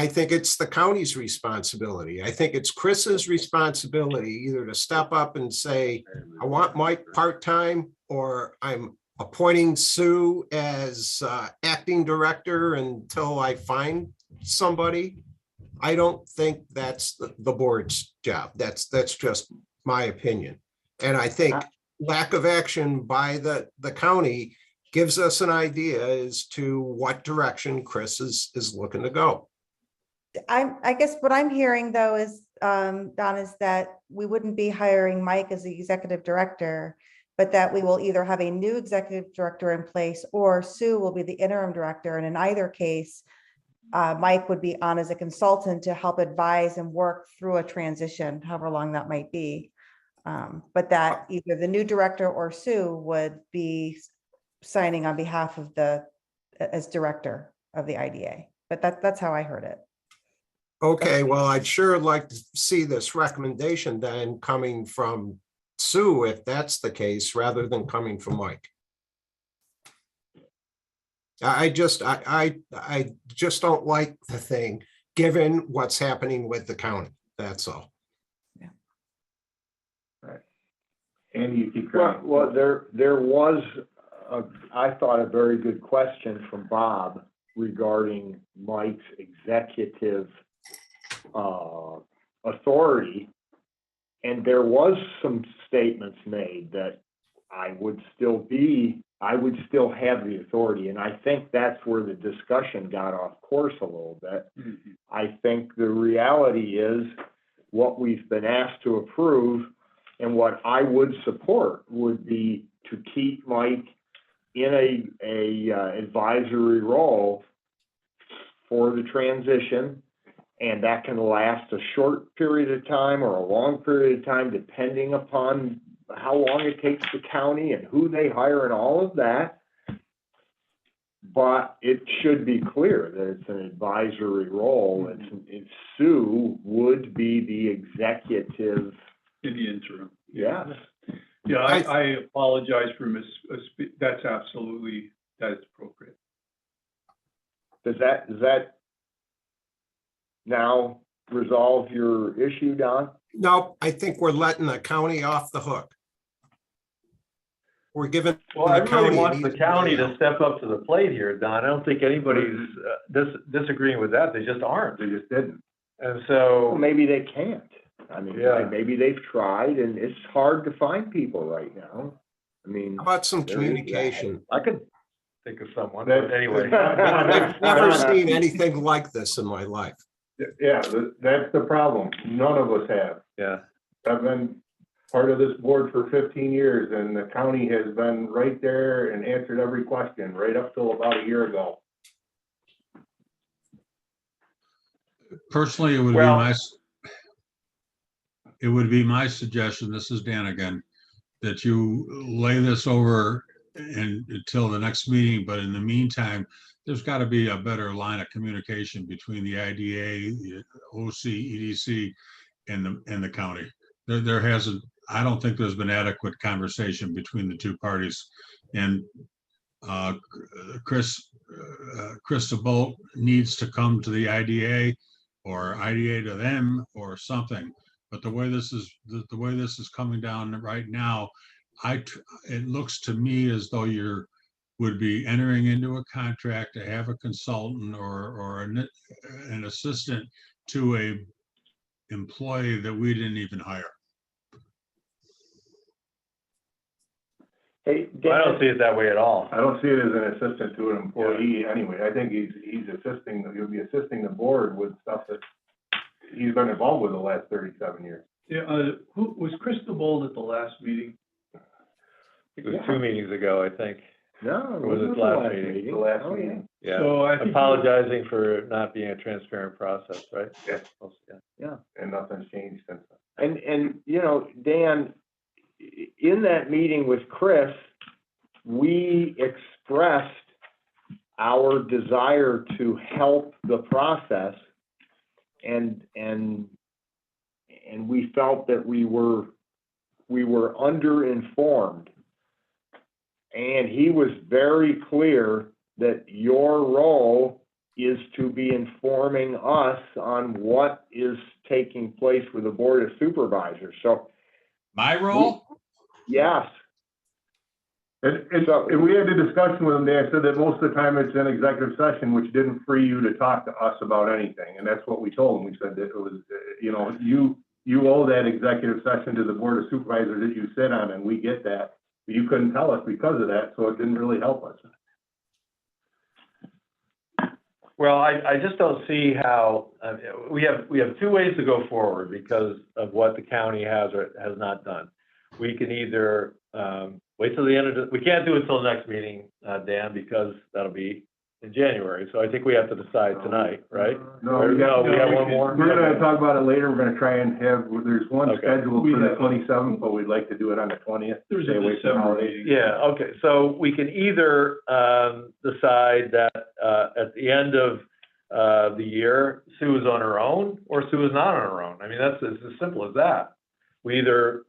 think it's the county's responsibility. I think it's Chris's responsibility either to step up and say, I want Mike part-time, or I'm appointing Sue as acting director until I find somebody. I don't think that's the board's job. That's just my opinion. And I think lack of action by the county gives us an idea as to what direction Chris is looking to go. I guess what I'm hearing though is, Don, is that we wouldn't be hiring Mike as the executive director, but that we will either have a new executive director in place or Sue will be the interim director. And in either case, Mike would be on as a consultant to help advise and work through a transition, however long that might be. But that either the new director or Sue would be signing on behalf of as director of the IDA. But that's how I heard it. Okay, well, I'd sure like to see this recommendation then coming from Sue, if that's the case, rather than coming from Mike. I just don't like the thing, given what's happening with the county, that's all. Andy, you keep Well, trying. there was, I thought, a very good question from Bob regarding Mike's executive authority. And there was some statements made that I would still have the authority. And I think that's where the discussion got off course a little bit. Mm-hmm. I think the reality is what we've been asked to approve and what I would support would be to keep Mike in a advisory role for the transition. And that can last a short period of time or a long period of time, depending upon how long it takes the county and who they hire and all of that. But it should be clear that it's an advisory role. It's Sue would be the executive. In the interim. Yes. Yeah, I apologize for that's absolutely, that is appropriate. Does that now resolve your issue, Don? No, I think we're letting the county off the hook. We're giving. Well, the everybody county wants an the easy county way to out. step up to the plate here, Don. I don't think anybody's disagreeing with that. They just aren't. They just didn't. And Well, so, maybe they can't. I mean, Yeah. maybe they've tried and it's hard to find people right now. I mean. How about some there is that. communication? I could think of someone, That- but anyway. I've never seen anything like this in my life. Yeah, that's the problem. None of us have. Yeah. I've been part of this board for 15 years and the county has been right there and answered every question right up till about a year ago. Personally, it would be Well- it would be my suggestion, this is Dan again, that you lay this over until the next meeting, but in the meantime, there's got to be a better line of communication between the IDA, the OC, EDC, and the county. There hasn't, I don't think there's been adequate conversation between the two parties. And Chris DeBolt needs to come to the IDA or IDA to them or something. But the way this is coming down right now, it looks to me as though would be entering into a contract to have a consultant or an assistant to a employee that we didn't even hire. Hey, I don't Dan, see it that way at all. I don't see it as an assistant to an employee anyway. I think he'll be assisting the board with stuff that he's been involved with the last 37 years. Yeah, who was Chris DeBold at the last meeting? It was 2 meetings ago, I think. no, Or was it the last meeting? The last Oh, yeah. meeting. Yeah. So I think. Apologizing for not being a transparent process, right? Yeah. Yeah. And nothing's changed since then. And, you know, Dan, in that meeting with Chris, we expressed our desire to help the process and we felt that we were underinformed. And he was very clear that your role is to be informing us on what is taking place with the Board of Supervisors. So, My role? yes, And we had a discussion with him, Dan, said that most of the time it's an executive session, which didn't free you to talk to us about anything. And that's what we told him. We said that it was, you owe that executive session to the Board of Supervisors that you sit on, and we get that. You couldn't tell us because of that, so it didn't really help us. Well, I just don't see how, we have two ways to go forward because of what the county has or has not done. We can either, wait till the end of we can't do it till the next meeting, Dan, because that'll be in January. So I think we have to decide tonight, right? No, Or we got, we have one more? we're gonna talk about it later. We're gonna try and have, there's one Okay. scheduled We for the have- 27th, but we'd like to do it on the 20th. There's Stay a away from the December holidays. meeting. Yeah, okay, so we can either, decide that, at the end of, the year, Sue is on her own, or Sue is not on her own. I mean, it's as simple as that. We either,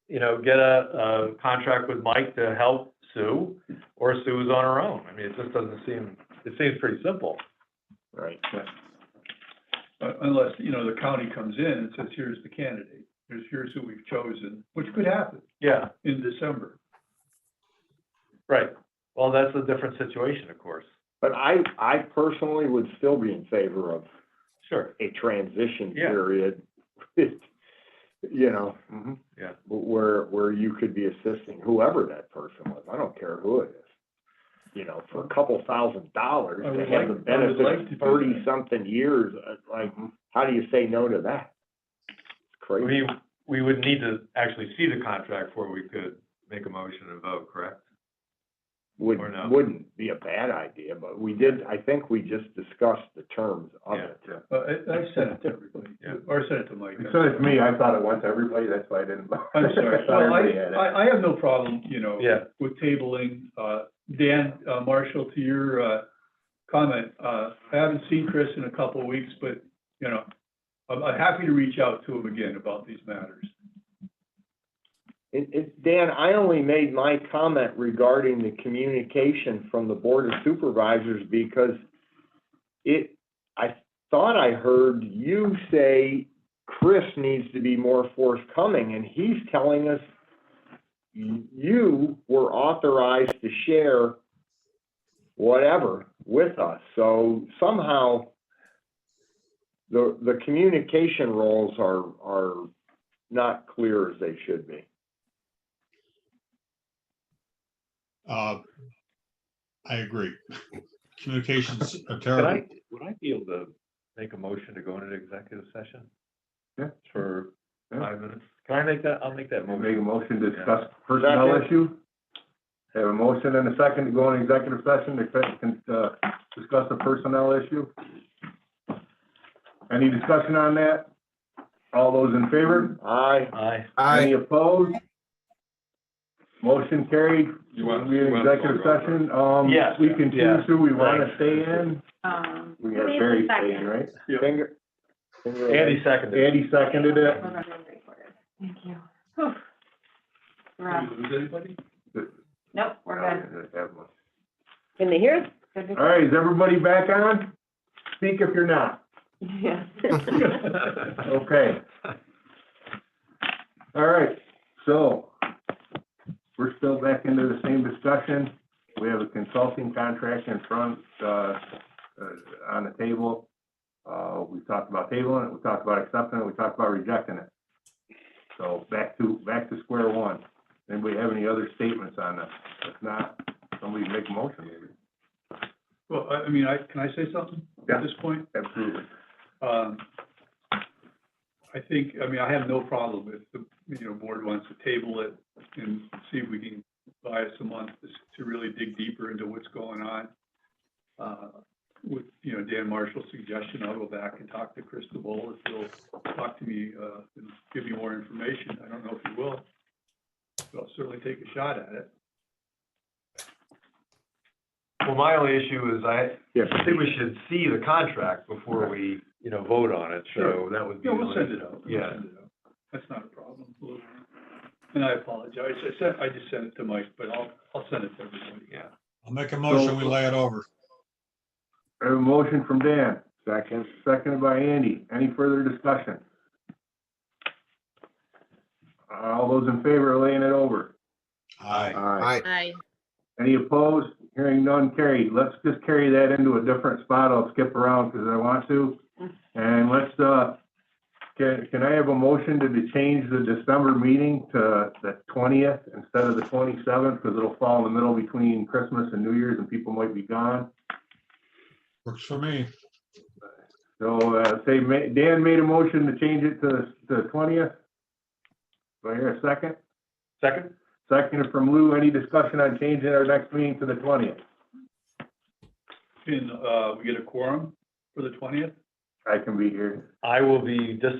get a contract with Mike to help Sue, or Sue is on her own. I mean, it just doesn't seem, it seems pretty simple. Right. Unless, the county comes in and says, here's the candidate, here's who we've chosen, which could happen Yeah, in December. right. Well, that's a different situation, of course. But I personally would still be in favor of Sure. a transition Yeah. period. Mm-hmm. Yeah. Where you could be assisting whoever that person was. I don't care who it is. For a couple $1,000 I would to have the like- I would benefit like of to do that. 30-something years, how do you say no to that? It's crazy. We would need to actually see the contract before we could make a motion and vote, correct? or no? Wouldn't be a bad idea, but I think we just discussed the terms of Yeah. it. I sent it to everybody, Yeah. or I sent it to Mike. You sent it to me, I thought it went to everybody, that's why I didn't. I'm sorry. I thought Well, everybody had it. I have no problem, Yeah. with tabling. Dan, Marshall, to your, comment, I haven't seen Chris in a couple of weeks, but, I'm happy to reach out to him again about these matters. Dan, I only made my comment regarding the communication from the Board of Supervisors because I thought I heard you say Chris needs to be more forthcoming, and he's telling us you were authorized to share whatever with us. So somehow the communication roles are not clear as they should be. I agree. Communications are Would terrible. I be able to make a motion to go into executive session? Yeah. For Yeah. 5 minutes? Can I make that? I'll make that We'll motion. make a motion to discuss personnel Second. issue. Have a motion and a second to go in executive session to discuss a personnel issue. Any discussion on that? All those in favor? Aye. Any opposed? Motion carried. You want- We in you want to executive talk about session. Yes, We can yeah. choose who we want to Thanks. stay in. We got Barry staying, right? Finger. Andy seconded. Andy seconded it. Hold on, thank you. Whew. We're Did on. we lose anybody? Nope, we're good. Can they hear us? Good to All right, is everybody back on? Speak if you're not. Yeah. Okay. All right, so we're still back into the same discussion. We have a consulting contract in front, on the table. We talked about tabling it, we talked about accepting it, we talked about rejecting it. So back to square one. Anybody have any other statements on this? If not, somebody make a motion maybe. Well, can I say something Yeah. at this point? Absolutely. I think, I have no problem if the, board wants to table it and see if we can buy us a month to really dig deeper into what's going on. With, Dan Marshall's suggestion, I'll go back and talk to Chris DeVoe if he'll talk to me, and give me more information. I don't know if he will, but I'll certainly take a shot at it. Well, my only issue is I Yes. think we should see the contract before we, vote on it, so Sure. that would be. Yeah, the we'll only- send it out. We'll Yeah. send it out. That's not a problem. And I apologize. I just sent it to Mike, but I'll send it to everybody. Yeah. I'll make a motion, we lay it over. I have a motion from Dan. Seconded by Andy. Any further discussion? All those in favor of laying it over? Aye. Aye. Any opposed? Hearing none, carried. Let's just carry that into a different spot. I'll skip around because I want to. And let's, can I have a motion to change the December meeting to the 20th instead of the 27th, because it'll fall in the middle between Christmas and New Year's and people might be gone. Works for me. So, Dan made a motion to change it to the 20th. Do I hear a second? Second? Second from Lou. Any discussion on changing our next meeting to the 20th? Can, we get a quorum for the 20th? I can be here. I'll be, We can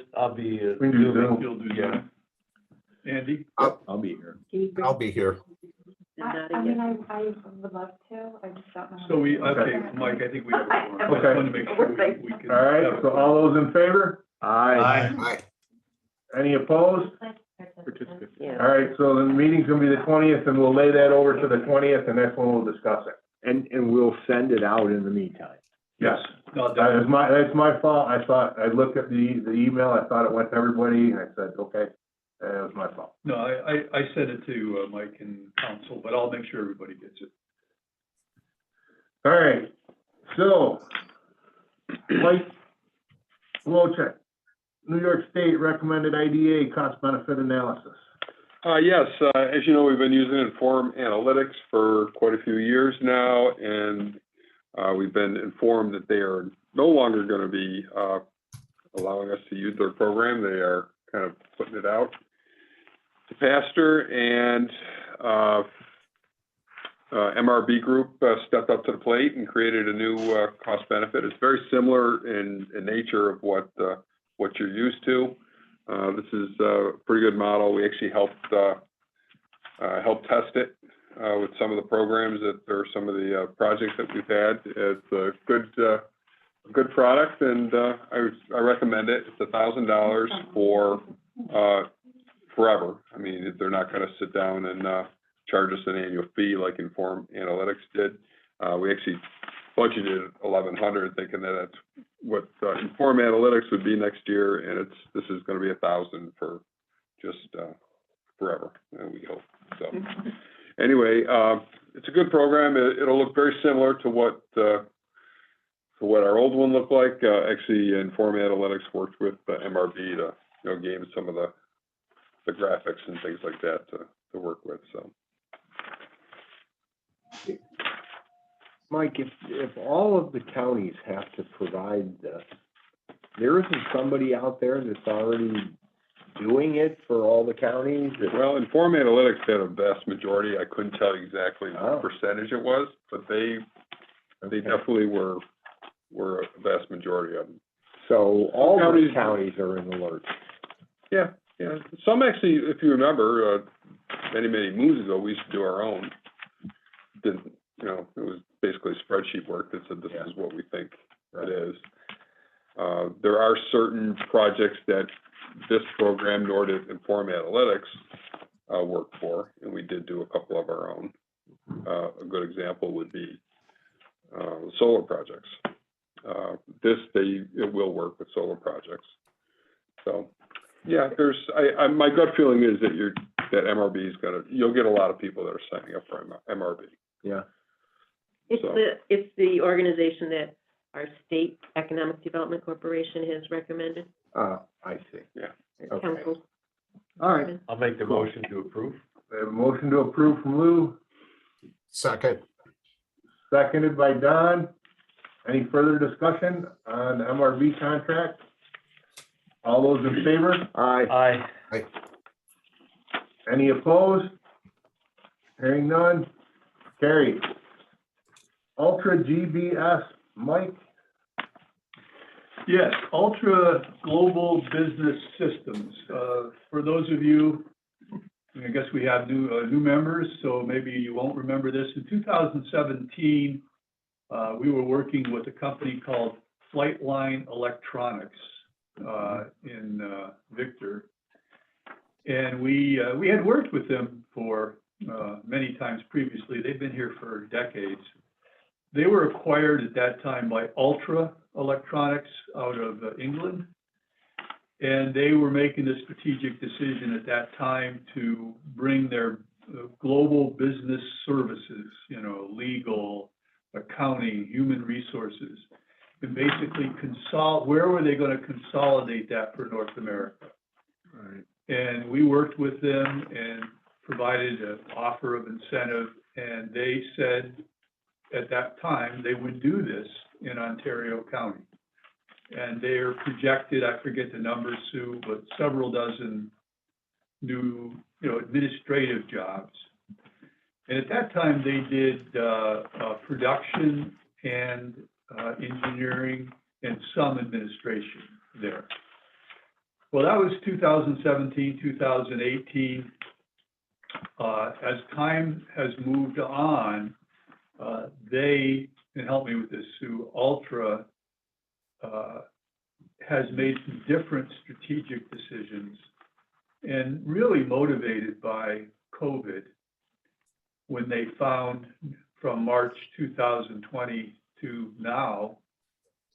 do Zoom. You'll do Yeah. that. Andy? I'll be here. I'll be here. I mean, I would love to, I just don't know. So we, Okay. okay, Mike, I think we have a quorum. I just Okay. wanted to make sure we can. All right, so all those in favor? Aye. Aye. Any opposed? Yeah. All right, so the meeting's gonna be the 20th, and we'll lay that over to the 20th, and that's when we'll discuss it. And we'll send it out in the meantime. Yes. No, That's my fault. I thought, I looked at the email, I thought it went to everybody, and I said, okay, it was my fault. No, I sent it to Mike and council, but I'll make sure everybody gets it. All right, so, Mike Wojcik, New York State recommended IDA cost benefit analysis. Yes, as you know, we've been using Inform Analytics for quite a few years now, and we've been informed that they are no longer going to be allowing us to use their program. They are kind of putting it out to pasture, and MRB Group stepped up to the plate and created a new cost benefit. It's very similar in nature of what you're used to. This is a pretty good model. We actually helped test it with some of the programs or some of the projects that we've had. It's a good product, and I recommend it. It's $1,000 for forever. I mean, they're not going to sit down and charge us an annual fee like Inform Analytics did. We actually budgeted $1,100, thinking that that's what Inform Analytics would be next year, and this is going to be $1,000 for just forever, and we hope so. Anyway, it's a good program. It'll look very similar to what our old one looked like. Actually, Inform Analytics worked with MRB to game some of the graphics and things like that to work with. So. Mike, if all of the counties have to provide this, there isn't somebody out there that's already doing it for all the counties? Well, Inform Analytics had a vast majority. I couldn't tell you exactly Oh. what percentage it was, but they definitely were a vast majority of them. So all the counties are in the lurch. Yeah. Some actually, if you remember, many moons ago, we used to do our own. Didn't, it was basically spreadsheet work that said this is what we think it is. There are certain projects that this program, nor did Inform Analytics, work for, and we did do a couple of our own. A good example would be solar projects. It will work with solar projects. So, yeah, my gut feeling is that MRB is you'll get a lot of people that are signing up for MRB. Yeah. It's the organization that our state economic development corporation has recommended. I see. Yeah. Okay. Council. All right. I'll make the motion to approve. We have a motion to approve from Lou, Second. seconded by Don. Any further discussion on the MRB contract? All those in favor? Aye. Aye. Any opposed? Hearing none, carried. Ultra GBS, Mike? Yes, Ultra Global Business Systems. For those of you, I guess we have new members, so maybe you won't remember this. In 2017, we were working with a company called Flightline Electronics in Victor. And we had worked with them for many times previously. They've been here for decades. They were acquired at that time by Ultra Electronics out of England. And they were making the strategic decision at that time to bring their global business services, legal, accounting, human resources, and basically where were they gonna consolidate that for North America? Right. And we worked with them and provided an offer of incentive, and they said at that time, they would do this in Ontario County. And they are projected, I forget the numbers, Sue, but several dozen new, administrative jobs. And at that time, they did production and engineering and some administration there. Well, that was 2017, 2018. As time has moved on, they, and help me with this, Sue, Ultra has made some different strategic decisions, and really motivated by COVID, when they found from March 2020 to now,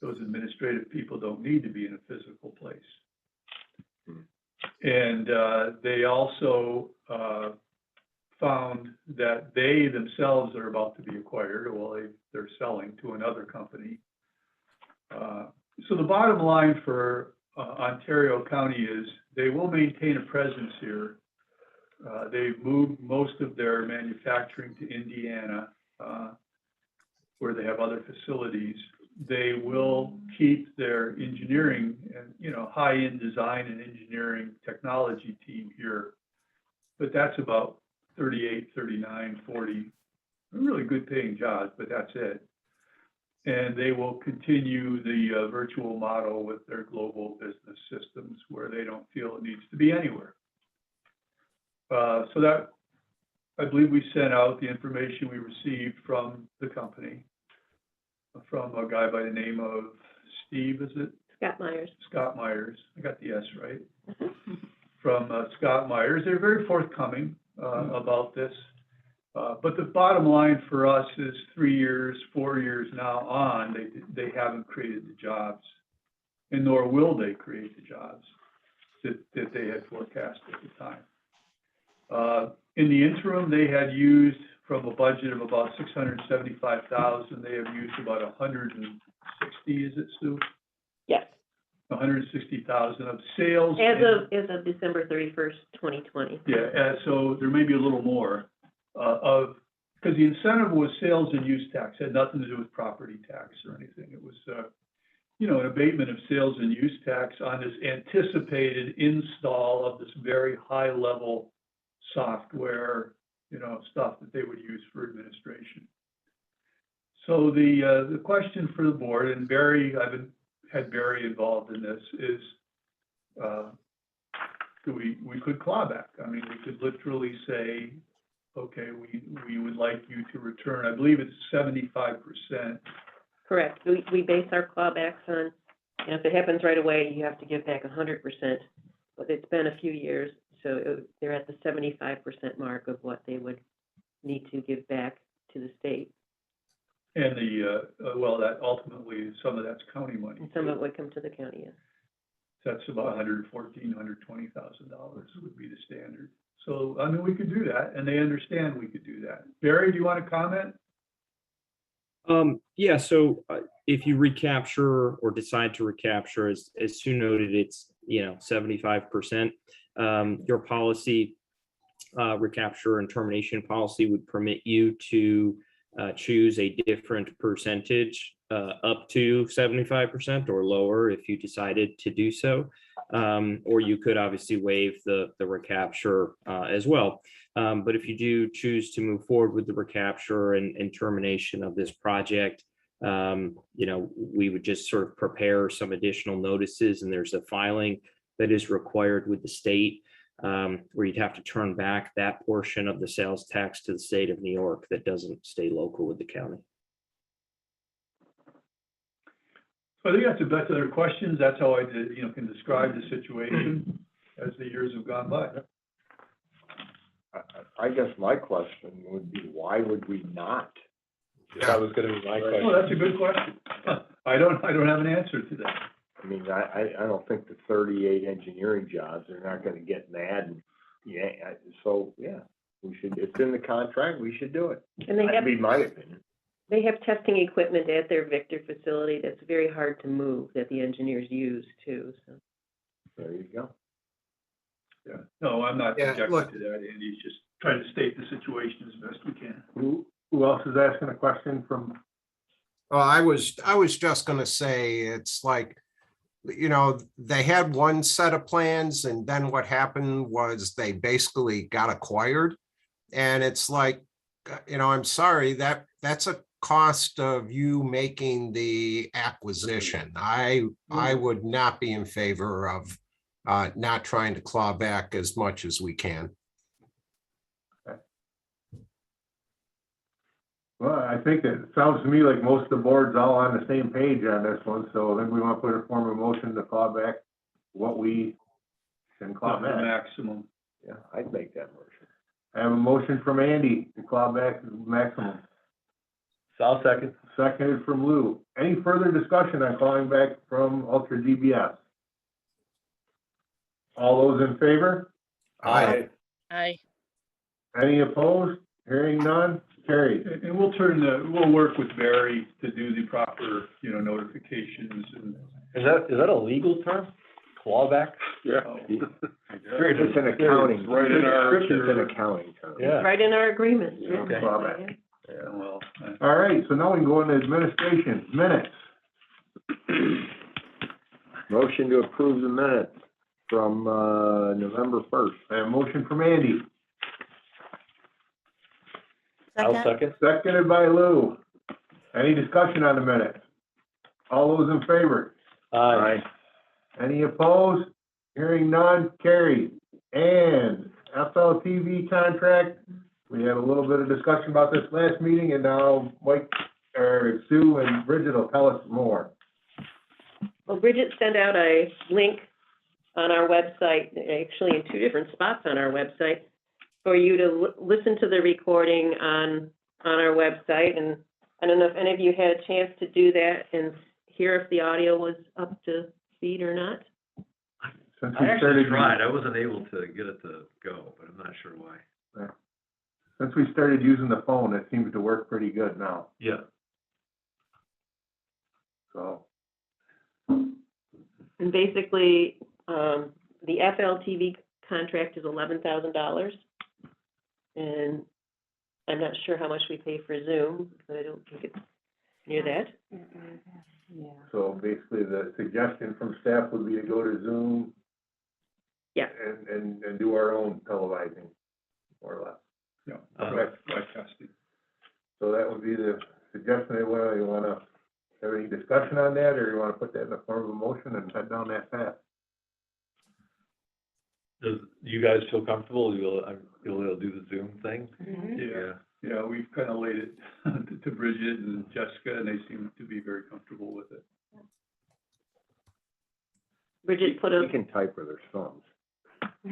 those administrative people don't need to be in a physical place. And they also found that they themselves are about to be acquired, or well, they're selling to another company. So the bottom line for Ontario County is they will maintain a presence here. They've moved most of their manufacturing to Indiana, where they have other facilities. They will keep their engineering and, high-end design and engineering technology team here. But that's about 38, 39, 40, really good paying jobs, but that's it. And they will continue the virtual model with their global business systems where they don't feel it needs to be anywhere. So that, I believe we sent out the information we received from the company, from a guy by the name of Steve, is it? Scott Myers. Scott Myers. I got the S right. From Scott Myers. They're very forthcoming about this. But the bottom line for us is 3 years, 4 years now on, they haven't created the jobs, and nor will they create the jobs that they had forecasted at the time. In the interim, they had used, from a budget of about $675,000, they have used about 160, is it, Sue? Yes. 160,000 of sales. As of December 31st, 2020. Yeah, so there may be a little more because the incentive was sales and use tax, had nothing to do with property tax or anything. It was, an abatement of sales and use tax on this anticipated install of this very high level software, stuff that they would use for administration. So the question for the board, and Barry, I've had Barry involved in this, is we could claw back. I mean, we could literally say, okay, we would like you to return, I believe it's 75%. Correct. We base our clawbacks on, if it happens right away, you have to give back 100%. But it's been a few years, so they're at the 75% mark of what they would need to give back to the state. And that ultimately, some of that's county money. And some of it would come to the county, yes. That's about $114,000, $120,000 would be the standard. So, I mean, we could do that, and they understand we could do that. Barry, do you want to comment? Yeah, so if you recapture or decide to recapture, as Sue noted, it's 75%. Your policy, recapture and termination policy, would permit you to choose a different percentage, up to 75% or lower if you decided to do so. Or you could obviously waive the recapture as well. But if you do choose to move forward with the recapture and termination of this project, we would just sort of prepare some additional notices, and there's a filing that is required with the state, where you'd have to turn back that portion of the sales tax to the state of New York that doesn't stay local with the county. So I think that's other questions. That's how I can describe the situation as the years have gone by. I guess my question would be, why would we not? That was gonna be my question. Oh, that's a good question. I don't have an answer to that. I mean, I don't think the 38 engineering jobs are not gonna get mad and, we should, it's in the contract, we should do it. And they That'd have, be my opinion. They have testing equipment at their Victor facility that's very hard to move, that the engineers use too, so. There you go. Yeah, no, I'm not Yeah, objecting look- to that, Andy, just trying to state the situation as best we can. Who else is asking a question from, Well, I was just gonna say, it's like, you know, they had one set of plans and then what happened was they basically got acquired. And it's like, you know, I'm sorry, that's a cost of you making the acquisition. I would not be in favor of not trying to claw back as much as we can. well, I think it sounds to me like most of the board's all on the same page on this one, so I think we want to put a form of motion to claw back what we can claw The back. maximum. Yeah, I'd make that motion. I have a motion from Andy to claw back the maximum, So I'll second. seconded from Lou. Any further discussion on clawing back from Ultra DBS? All those in favor? Aye. Aye. Any opposed? Hearing none, carried. And we'll work with Barry to do the proper, notifications and. Is that a legal term? Clawback? Yeah. It's an accounting. Right in our- It's an accounting term. Yeah. Right in our agreement. yeah. Okay. Clawback. Yeah. Well, All right, so now we can go into administration, minutes. Motion to approve the minutes from, November 1st. I have a motion from Andy, I'll Second, second. seconded by Lou. Any discussion on the minutes? All those in favor? Aye. Any opposed? Hearing none, carried. And FLTV contract, we had a little bit of discussion about this last meeting, and now Mike, or Sue and Bridget will tell us more. Well, Bridget sent out a link on our website, actually in two different spots on our website, for you to listen to the recording on our website. And I don't know if any of you had a chance to do that and hear if the audio was up to speed or not. Since I we actually started, tried. I wasn't able to get it to go, but I'm not sure why. since we started using the phone, it seems to work pretty good now, Yeah. so. And basically, the FLTV contract is $11,000. And I'm not sure how much we pay for Zoom, but I don't think it's near that. Yeah. So basically, the suggestion from staff would be to go to Zoom. Yeah. And do our own televising, more or less. Yeah, Okay. broadcasting. So that would be the suggestion. You wanna have any discussion on that, or you wanna put that in the form of a motion and head down that path? Do you guys feel comfortable? You'll do the Zoom thing? Yeah, we've kind of laid it to Bridget and Jessica, and they seem to be very comfortable with it. Bridget put You a, can type with her thumbs.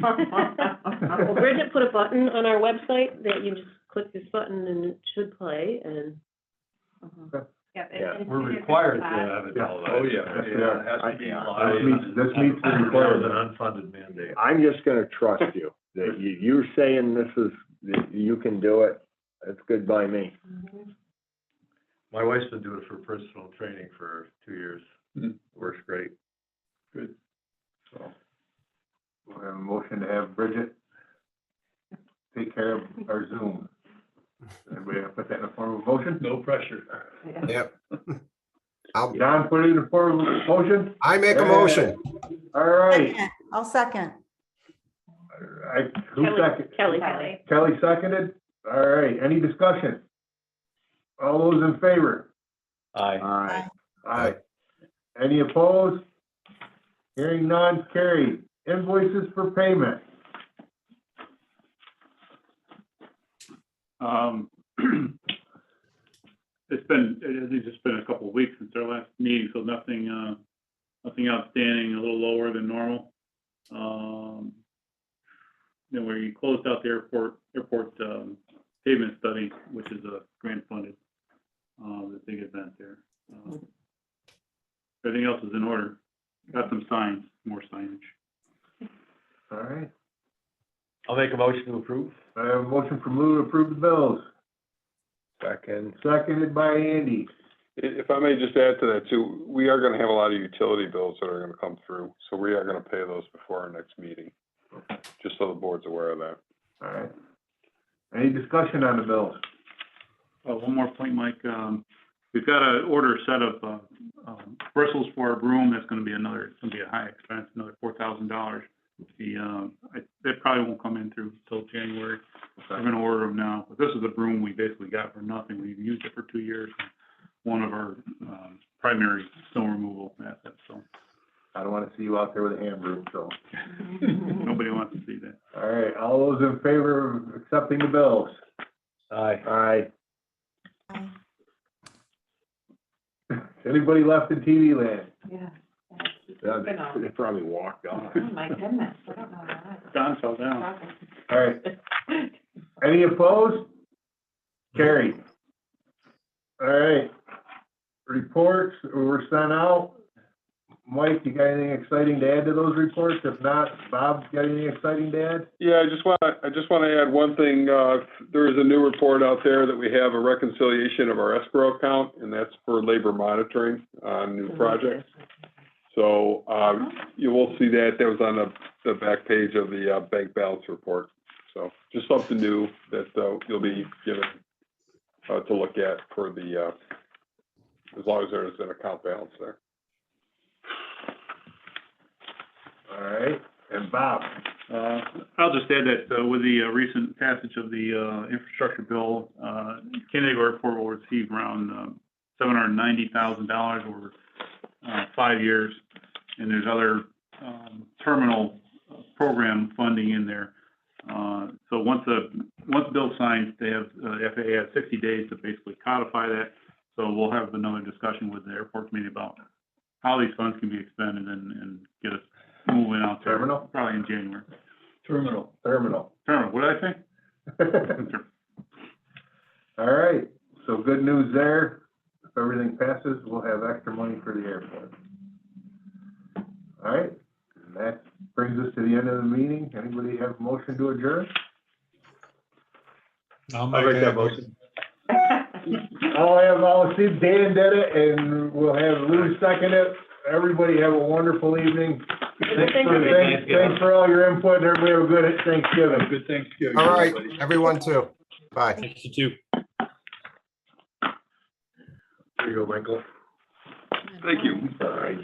well, Bridget put a button on our website that you just click this button and it should play, and Yeah. Yeah. We're required to have it Yeah. televised. Oh, yeah, it has to be Yeah. live. This meets the That was requirement. an unfunded mandate. I'm just gonna trust you, that you're saying that you can do it, that's good by me. My wife's been doing it for personal training for 2 years. Hmm. Works great. Good. So, we'll have a motion to have Bridget take care of our Zoom. Anybody wanna put that in the form of a motion? No pressure. Yep. I'll, John, put it in the form of a motion? I make a motion. All right. second, I'll second. Who seconded? Kelly. Kelly seconded? All right, any discussion? All those in favor? Aye. Aye. Aye. Any opposed? Hearing none, carried. Invoices for payment. It's just been a couple of weeks since our last meeting, so nothing outstanding, a little lower than normal. Then we closed out the airport pavement study, which is a grant funded, the big event there. Everything else is in order. Got some signs, more signage. All right. I'll make a motion to approve. I have a motion from Lou to approve the bills. Second. Second. seconded by Andy. If I may just add to that too, we are gonna have a lot of utility bills that are gonna come through, so we are gonna pay those before our next meeting. Just so the board's aware of that. All right. Any discussion on the bills? One more point, Mike. We've got an order set of bristles for a broom. That's gonna be a high expense, another $4,000. That probably won't come in through till January. I'm gonna order them now. But this is a broom we basically got for nothing. We've used it for 2 years. One of our primary snow removal assets, so I don't wanna see you out there with a hand broom, so. nobody wants to see that. All right, all those in favor of accepting the bills? Aye. Aye. Anybody left in TV land? Yeah. Yeah, they probably walked off. Oh, my goodness, I don't know why. Don fell down. All right, any opposed? Carried. All right, reports were sent out. Mike, you got anything exciting to add to those reports? If not, Bob, got anything exciting to add? Yeah, I just wanna add one thing, there is a new report out there that we have a reconciliation of our escrow account, and that's for labor monitoring on new projects. So, you will see that was on the back page of the, bank balance report. So, just something new that, you'll be given, to look at for the, as long as there's an account balance there. All right, and Bob? I'll just add that with the recent passage of the infrastructure bill, Canandaigua Airport will receive around $790,000 over 5 years, and there's other terminal program funding in there. So once the bill signs, they have FAA has 60 days to basically codify that. So we'll have another discussion with the airport committee about how these funds can be expended and get us moving out there. Terminal? Probably in January. Terminal. Terminal, what did I say? All right, so good news there. If everything passes, we'll have extra money for the airport. All right, and that brings us to the end of the meeting. Anybody have a motion to adjourn? I'll make that motion. I'll see Dan did it, and we'll have Lou second it. Everybody have a wonderful evening. Thanks for all your input, and everybody have a good Thanksgiving. Good Thanksgiving. All right, everyone too. Bye. Thank you too. There you go, Michael. Thank you. All right.